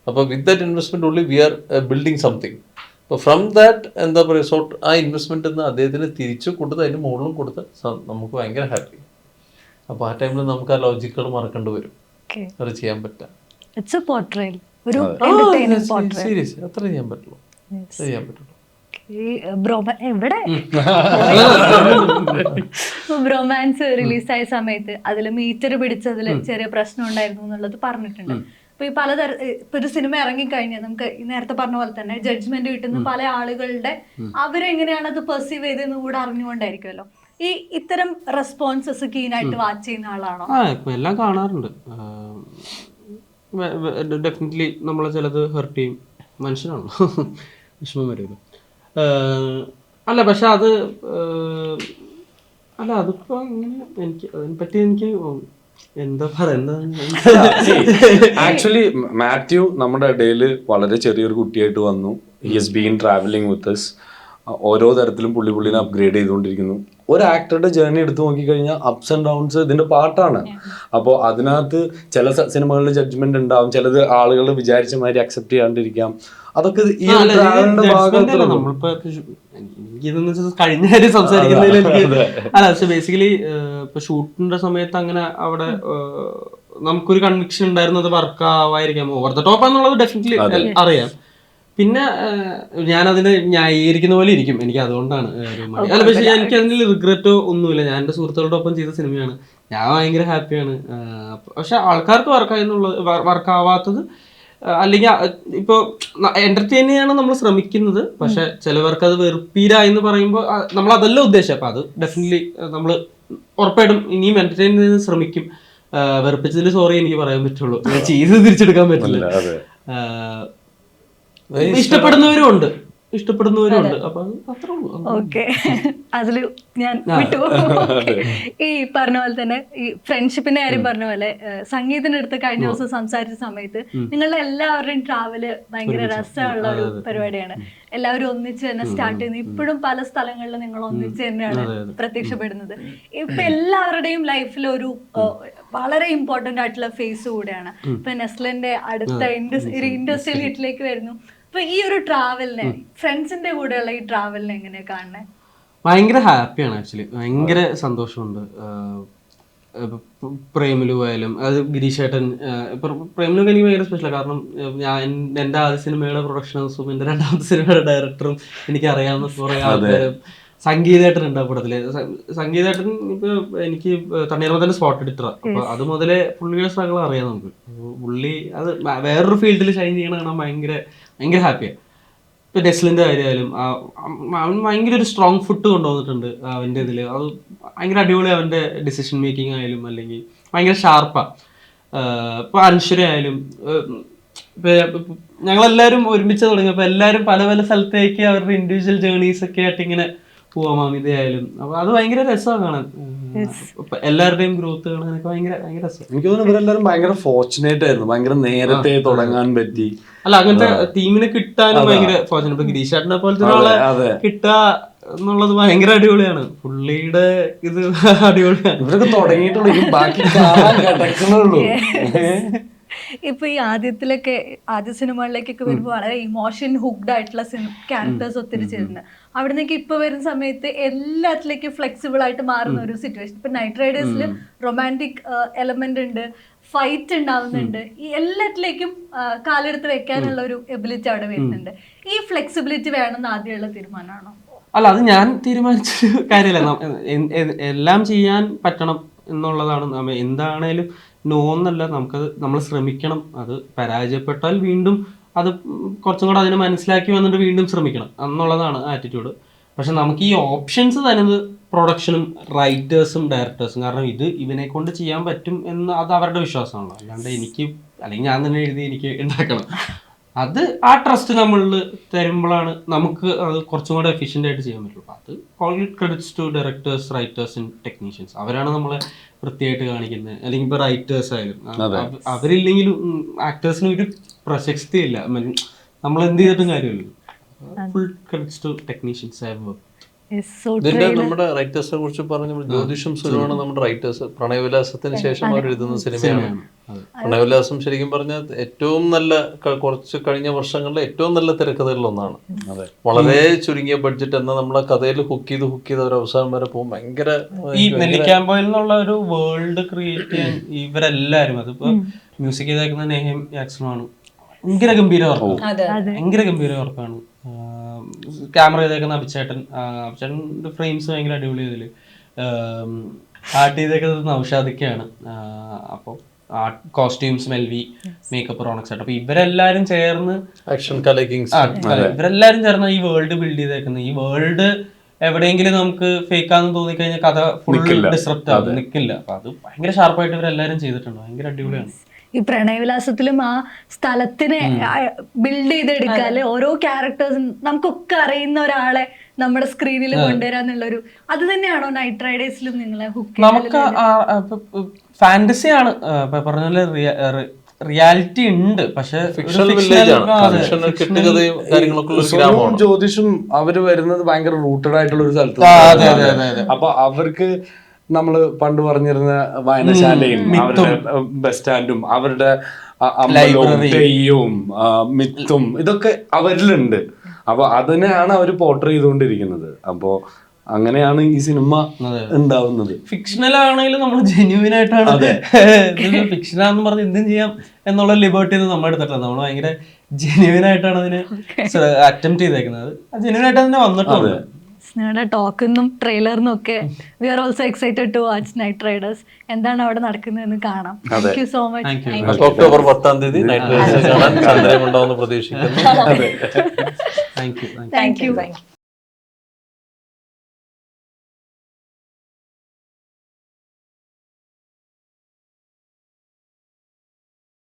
അപ്പോൾ with that investment only we are building something. അപ്പോൾ ഫ്രം ദാറ്റ് എന്താ പറയുക, സോ ആ ഇൻവെസ്റ്റ്മെന്റ് അദ്ദേഹത്തിന് തിരിച്ചു കൊടുത്ത് അതിന് മുകളിലും കൊടുത്ത് നമുക്ക് ഭയങ്കര ഹാപ്പി. അപ്പോൾ ആ ടൈമിൽ നമുക്ക് ആ ലോജിക്കുകൾ മറക്കേണ്ടി വരും. അത് ചെയ്യാൻ പറ്റാം. സീരിയസ് അത്ര ചെയ്യാൻ പറ്റുള്ളൂ. ചെയ്യാൻ പറ്റുള്ളൂ. ബ്രോമാൻസ് റിലീസായ സമയത്ത് അതില് മീറ്റർ പിടിച്ചതില് ചെറിയ പ്രശ്നം ഉണ്ടായിരുന്നു എന്നുള്ളത് പറഞ്ഞിട്ടുണ്ട്. ഇപ്പൊ ഈ ഇപ്പൊ ഒരു സിനിമ ഇറങ്ങിക്കഴിഞ്ഞാൽ നമുക്ക് ഈ നേരത്തെ പറഞ്ഞ പോലെ തന്നെ ജഡ്ജ്മെന്റ് കിട്ടുന്ന പല ആളുകളുടെ അവരെങ്ങനെയാണ് അത് പെർസീവ് ചെയ്തതെന്ന് കൂടെ അറിഞ്ഞുകൊണ്ടായിരിക്കുമല്ലോ. ഈ ഇത്തരം റെസ്പോൺസസ് കീനായിട്ട് വാച്ച് ചെയ്യുന്ന ആളാണോ? എല്ലാം കാണാറുണ്ട്. ഡെഫിനറ്റ്ലി നമ്മളെ ചിലത് ഹെർട്ട് ചെയ്യും. മനുഷ്യനാണല്ലോ, വിഷമം വരുമല്ലോ. അല്ല പക്ഷെ അത് അല്ല അതിപ്പോ ഇങ്ങനെ എനിക്ക് അതിനെപ്പറ്റി എനിക്ക് എന്താ ആക്ച്വലി മാത്യു നമ്മുടെ ഇടയിൽ വളരെ ചെറിയൊരു കുട്ടിയായിട്ട് വന്നു. He has been travelling with us. ഓരോ തരത്തിലും പുള്ളിനെ അപ്ഗ്രേഡ് ചെയ്തുകൊണ്ടിരിക്കുന്നു. ഒരു ആക്ടറുടെ ജേർണി എടുത്തു നോക്കിക്കഴിഞ്ഞാൽ അപ്സ് ആൻഡ് ഡൗൺസ് ഇതിന്റെ പാർട്ടാണ്. അപ്പോൾ അതിനകത്ത് ചില സിനിമകളിൽ ജഡ്ജ്മെന്റ് ഉണ്ടാവും, ചിലത് ആളുകൾ വിചാരിച്ച മാതിരി അക്സെപ്റ്റ് ചെയ്യാണ്ടിരിക്കാം. അതൊക്കെ ഈ കഴിഞ്ഞ കാര്യം സംസാരിക്കുന്നതിൽ എനിക്ക് അല്ല പക്ഷെ ബേസിക്കലി ഇപ്പൊ ഷൂട്ടിന്റെ സമയത്ത് അങ്ങനെ അവിടെ നമുക്കൊരു കൺവിക്ഷൻ ഉണ്ടായിരുന്നത് വർക്ക് ആവായിരിക്കാം, ഓവർ ദ ടോപ്പ് എന്നുള്ളത് ഡെഫിനറ്റ്ലി അറിയാം. പിന്നെ ഞാനതിന് ന്യായീകരിക്കുന്ന പോലെ ഇരിക്കും. എനിക്ക് അതുകൊണ്ടാണ് അല്ല പക്ഷെ എനിക്ക് അതിൽ റിഗ്രറ്റോ ഒന്നുമില്ല. ഞാൻ എൻ്റെ സുഹൃത്തുക്കളുടെ ഒപ്പം ചെയ്ത സിനിമയാണ്, ഞാൻ ഭയങ്കര ഹാപ്പിയാണ്. പക്ഷെ ആൾക്കാർക്ക് വർക്കാവാത്തത് അല്ലെങ്കിൽ ഇപ്പൊ എന്റർടൈൻ ചെയ്യാനാണ് നമ്മൾ ശ്രമിക്കുന്നത്. പക്ഷെ ചിലവർക്ക് അത് വെറുപ്പീരായെന്ന് പറയുമ്പോൾ നമ്മൾ അതല്ല ഉദ്ദേശം. അപ്പൊ അത് ഡെഫിനറ്റ്ലി നമ്മൾ ഉറപ്പായിട്ടും ഇനിയും എന്റർടൈൻ ചെയ്യാൻ ശ്രമിക്കും. വെറുപ്പിച്ചതിൽ സോറി എനിക്ക് പറയാൻ പറ്റുള്ളൂ, ചെയ്ത് തിരിച്ചെടുക്കാൻ പറ്റില്ല. ഇഷ്ടപ്പെടുന്നവരും ഉണ്ട്. അപ്പൊ അത്രേ ഉള്ളൂ. ഓക്കെ, അതില് ഞാൻ വിട്ടു. ഈ പറഞ്ഞ പോലെ തന്നെ ഈ ഫ്രണ്ട്ഷിപ്പിന്റെ കാര്യം പറഞ്ഞ പോലെ സംഗീതത്തിന്റെ അടുത്ത് കഴിഞ്ഞ ദിവസം സംസാരിച്ച സമയത്ത് നിങ്ങളുടെ എല്ലാവരുടെയും ട്രാവല് ഭയങ്കര രസമുള്ള ഒരു പരിപാടിയാണ്. എല്ലാവരും ഒന്നിച്ച് തന്നെ സ്റ്റാർട്ട് ചെയ്യുന്നത്. ഇപ്പോഴും പല സ്ഥലങ്ങളിലും നിങ്ങൾ ഒന്നിച്ച് തന്നെയാണ് പ്രത്യക്ഷപ്പെടുന്നത്. ഇപ്പൊ എല്ലാവരുടെയും ലൈഫിൽ ഒരു വളരെ ഇമ്പോർട്ടന്റ് ആയിട്ടുള്ള ഫേസ് കൂടെയാണ്. ഇപ്പൊ നെസ്ലിന്റെ അടുത്ത ഇൻഡസ്ട്രിയൽ ഹിറ്റിലേക്ക് വരുന്നു. അപ്പൊ ഈ ഒരു ട്രാവലിനെ, ഫ്രണ്ട്സിന്റെ കൂടെയുള്ള ഈ ട്രാവലിനെ എങ്ങനെയാ കാണുന്നത്? ഭയങ്കര ഹാപ്പിയാണ് ആക്ച്വലി, ഭയങ്കര സന്തോഷമുണ്ട്. പ്രേമിലു ആയാലും അത് ഗിരീഷേട്ടൻ, പ്രേമിലൊക്കെ എനിക്ക് ഭയങ്കര സ്പെഷ്യലാണ്. കാരണം ഞാൻ എൻ്റെ ആദ്യ സിനിമയുടെ പ്രൊഡക്ഷൻ ഹൗസും എൻ്റെ രണ്ടാമത്തെ സിനിമയുടെ ഡയറക്ടറും എനിക്ക് അറിയാവുന്ന കുറെ ആൾക്കാരും. സംഗീതേട്ടൻ ഉണ്ട് കൂട്ടത്തില്. സംഗീതേട്ടൻ ഇപ്പൊ എനിക്ക് തണ്ണീർമത്തന്റെ സ്പോട്ട് എഡിറ്ററാണ്. അപ്പൊ അത് മുതലേ പുള്ളിയുടെ സ്ട്രഗിൾ അറിയാം നമുക്ക്. പുള്ളി അത് വേറൊരു ഫീൽഡിൽ ഷൈൻ ചെയ്യണ കാണാൻ ഭയങ്കര ഹാപ്പിയാണ്. ഇപ്പൊ നെസ്ലിന്റെ കാര്യമായാലും അവൻ ഭയങ്കര ഒരു സ്ട്രോങ് ഫുട്ട് കൊണ്ടുവന്നിട്ടുണ്ട് അവന്റെ ഇതില്. അത് ഭയങ്കര അടിപൊളി. അവന്റെ ഡിസിഷൻ മേക്കിംഗ് ആയാലും അല്ലെങ്കിൽ ഭയങ്കര ഷാർപ്പാ. ഇപ്പൊ അൻഷുര ആയാലും ഞങ്ങളെല്ലാവരും ഒരുമിച്ച് തുടങ്ങിയപ്പോൾ എല്ലാവരും പല പല സ്ഥലത്തേക്ക് അവരുടെ ഇൻഡിവിജ്വൽ ജേർണീസ് ഒക്കെ ആയിട്ട് ഇങ്ങനെ പോവാം. അമിതയായാലും അപ്പൊ അത് ഭയങ്കര രസമാണ് കാണാൻ. എല്ലാവരുടെയും ഗ്രോത്ത് കാണാനൊക്കെ ഭയങ്കര രസം. എനിക്ക് തോന്നുന്നു ഇവരെല്ലാവരും ഭയങ്കര ഫോർച്ചുനേറ്റ് ആയിരുന്നു. ഭയങ്കര നേരത്തെ തുടങ്ങാൻ പറ്റി. അല്ല അങ്ങനത്തെ ടീമിനെ കിട്ടാനും ഭയങ്കര ഫോർച്ചുനേറ്റ്. ഗിരീഷേട്ടനെ പോലത്തെ ഒരാളെ കിട്ടുക എന്നുള്ളത് ഭയങ്കര അടിപൊളിയാണ്. പുള്ളിയുടെ ഇത് അടിപൊളിയാണ്. ഇവരൊക്കെ തുടങ്ങിയിട്ടുള്ളൂ, ബാക്കി കിടക്കുന്നുള്ളൂ. ഇപ്പൊ ഈ ആദ്യ സിനിമകളിലേക്കൊക്കെ വരുമ്പോൾ വളരെ ഇമോഷൻ ഹുക്ഡ് ആയിട്ടുള്ള ക്യാരക്ടേഴ്സ് ഒത്തിരി ചേരുന്നുണ്ട്. അവിടെ നിന്നൊക്കെ ഇപ്പൊ വരുന്ന സമയത്ത് എല്ലാത്തിലേക്കും ഫ്ലെക്സിബിൾ ആയിട്ട് മാറുന്ന ഒരു സിറ്റുവേഷൻ. ഇപ്പൊ നൈറ്റ് റൈഡേഴ്സിൽ റൊമാൻറ്റിക് എലമെന്റ് ഉണ്ട്, ഫൈറ്റ് ഉണ്ടാവുന്നുണ്ട്. ഈ എല്ലാത്തിലേക്കും കാലെടുത്ത് വെക്കാനുള്ള ഒരു എബിലിറ്റി അവിടെ വരുന്നുണ്ട്. ഈ ഫ്ലെക്സിബിലിറ്റി വേണമെന്ന് ആദ്യമുള്ള തീരുമാനമാണോ? അല്ല, അത് ഞാൻ തീരുമാനിച്ചൊരു കാര്യമല്ല. എല്ലാം ചെയ്യാൻ പറ്റണം എന്നുള്ളതാണ്. എന്താണേലും നോന്നല്ല, നമ്മൾ ശ്രമിക്കണം. അത് പരാജയപ്പെട്ടാൽ വീണ്ടും അത് കുറച്ചും കൂടെ അതിനെ മനസ്സിലാക്കി വന്നിട്ട് വീണ്ടും ശ്രമിക്കണം എന്നുള്ളതാണ് ആറ്റിറ്റ്യൂഡ്. പക്ഷെ നമുക്ക് ഈ ഓപ്ഷൻസ് തരുന്നത് പ്രൊഡക്ഷനും റൈറ്റേഴ്സും ഡയറക്ടേഴ്സും. കാരണം ഇവനെ കൊണ്ട് ചെയ്യാൻ പറ്റും എന്ന് അത് അവരുടെ വിശ്വാസമാണല്ലോ. അല്ലാണ്ട് അല്ലെങ്കിൽ ഞാൻ തന്നെ എഴുതി എനിക്ക് ഉണ്ടാക്കണം. അത് ആ ട്രസ്റ്റ് നമ്മളിൽ തരുമ്പോഴാണ് നമുക്ക് അത് കുറച്ചും കൂടെ എഫിഷ്യൻ്റ് ആയിട്ട് ചെയ്യാൻ പറ്റുള്ളൂ. അത് all credits to directors, writers and technicians. അവരാണ് നമ്മളെ വൃത്തിയായിട്ട് കാണിക്കുന്നത്. അല്ലെങ്കിൽ ഇപ്പോൾ റൈറ്റേഴ്സ് ആയാലും അവരില്ലെങ്കിലും ആക്ടേഴ്സിന് ഒരു പ്രശസ്തി ഇല്ല. നമ്മൾ എന്ത് ചെയ്തിട്ടും കാര്യമില്ല. Full credits to technicians. So ഇതിന്റെ നമ്മുടെ റൈറ്റേഴ്സിനെ കുറിച്ച് പറഞ്ഞ ജ്യോതിഷം സുലുവാണ് നമ്മുടെ റൈറ്റേഴ്സ്. പ്രണയവിലാസത്തിന് ശേഷം അവർ എഴുതുന്ന സിനിമയാണ്. പ്രണയവിലാസം ശരിക്കും പറഞ്ഞാൽ ഏറ്റവും നല്ല കുറച്ച് കഴിഞ്ഞ വർഷങ്ങളിലെ ഏറ്റവും നല്ല തിരക്കഥകളിൽ ഒന്നാണ്. വളരെ ചുരുങ്ങിയ ബഡ്ജറ്റ് എന്നാൽ നമ്മളെ കഥയിൽ ഹുക്ക് ചെയ്ത് ഒരു അവസാനം വരെ പോകും. ഭയങ്കര ഈ നെല്ലിക്കാമ്പോയിൽ എന്നുള്ള ഒരു വേൾഡ് ക്രിയേറ്റ് ചെയ്യാൻ ഇവരെല്ലാരും, അതിപ്പോ മ്യൂസിക് ചെയ്തേക്കുന്ന നെഹിം ജാക്സണാണ്. ഭയങ്കര ഗംഭീര വർക്കാണ്. ക്യാമറ ചെയ്തേക്കുന്ന അഭിചേട്ടൻ്റെ ഫ്രെയിംസ് ഭയങ്കര അടിപൊളി. ഇതില് ആർട്ട് ചെയ്തേക്കുന്നത് നൗഷാദിക്കാണ്. അപ്പോൾ art costumes Melvy, makeup Ronex ആയിട്ട്. അപ്പൊ ഇവരെല്ലാരും ചേർന്ന് ഇവരെല്ലാരും ചേർന്ന് ഈ വേൾഡ് ബിൽഡ് ചെയ്തേക്കുന്നത്. ഈ വേൾഡ് എവിടെയെങ്കിലും നമുക്ക് ഫേക്കാന്ന് തോന്നിക്കഴിഞ്ഞാൽ കഥ ഫുൾ ഡിസ്റപ്റ്റ് ആവും, നിൽക്കില്ല. അപ്പൊ അത് ഭയങ്കര ഷാർപ്പായിട്ട് ഇവരെല്ലാരും ചെയ്തിട്ടുണ്ട്. ഭയങ്കര അടിപൊളിയാണ്. ഈ പ്രണയവിലാസത്തിലും ആ സ്ഥലത്തിനെ ബിൽഡ് ചെയ്തെടുക്കാല് ഓരോ ക്യാരക്ടേഴ്സും നമുക്കൊക്കെ അറിയുന്ന ഒരാളെ നമ്മുടെ സ്ക്രീനിൽ കൊണ്ടുവരാന്നുള്ളൊരു അത് തന്നെയാണോ നൈറ്റ് റൈഡേഴ്സിലും നിങ്ങളെ ഹുക്ക്? നമുക്ക് ഫാന്റസിയാണ് പറഞ്ഞ പോലെ, റിയാലിറ്റി ഉണ്ട്. പക്ഷെ ജ്യോതിഷും അവര് വരുന്നത് ഭയങ്കര റൂട്ടഡ് ആയിട്ടുള്ള ഒരു സ്ഥലത്ത്. അപ്പൊ അവർക്ക് നമ്മള് പണ്ട് പറഞ്ഞിരുന്ന വായനശാലയും അവരുടെ ബസ് സ്റ്റാൻഡും അവരുടെ തെയ്യവും മിത്തും ഇതൊക്കെ അവരിലുണ്ട്. അപ്പൊ അതിനെയാണ് അവർ പോർട്രേ ചെയ്തുകൊണ്ടിരിക്കുന്നത്. അപ്പോ അങ്ങനെയാണ് ഈ സിനിമ ഉണ്ടാവുന്നത്. ഫിക്ഷണൽ ആണെങ്കിലും നമ്മൾ ജെന്യൂൻ ആയിട്ടാണ്, ഫിക്ഷനാന്ന് പറഞ്ഞ് എന്തും ചെയ്യാം എന്നുള്ള ലിബർട്ടി നമ്മൾ എടുത്തിട്ടില്ല. നമ്മൾ ഭയങ്കര ജെന്യൂൻ ആയിട്ടാണ് അതിന് അറ്റംപ്റ്റ് ചെയ്തേക്കുന്നത്. ജെന്യൂൻ ആയിട്ട് തന്നെ വന്നിട്ടുണ്ട്. നിങ്ങളുടെ ടോക്കിന്നും ട്രെയിലറിനും ഒക്കെ we are also excited to watch Night Riders. എന്താണ് അവിടെ നടക്കുന്നതെന്ന് കാണാം. Thank you so much. October 10 Night Riders കാണാൻ ചന്ദ്രമുണ്ടാവുമെന്ന് പ്രതീക്ഷിക്കുന്നു. Thank you. Thank U.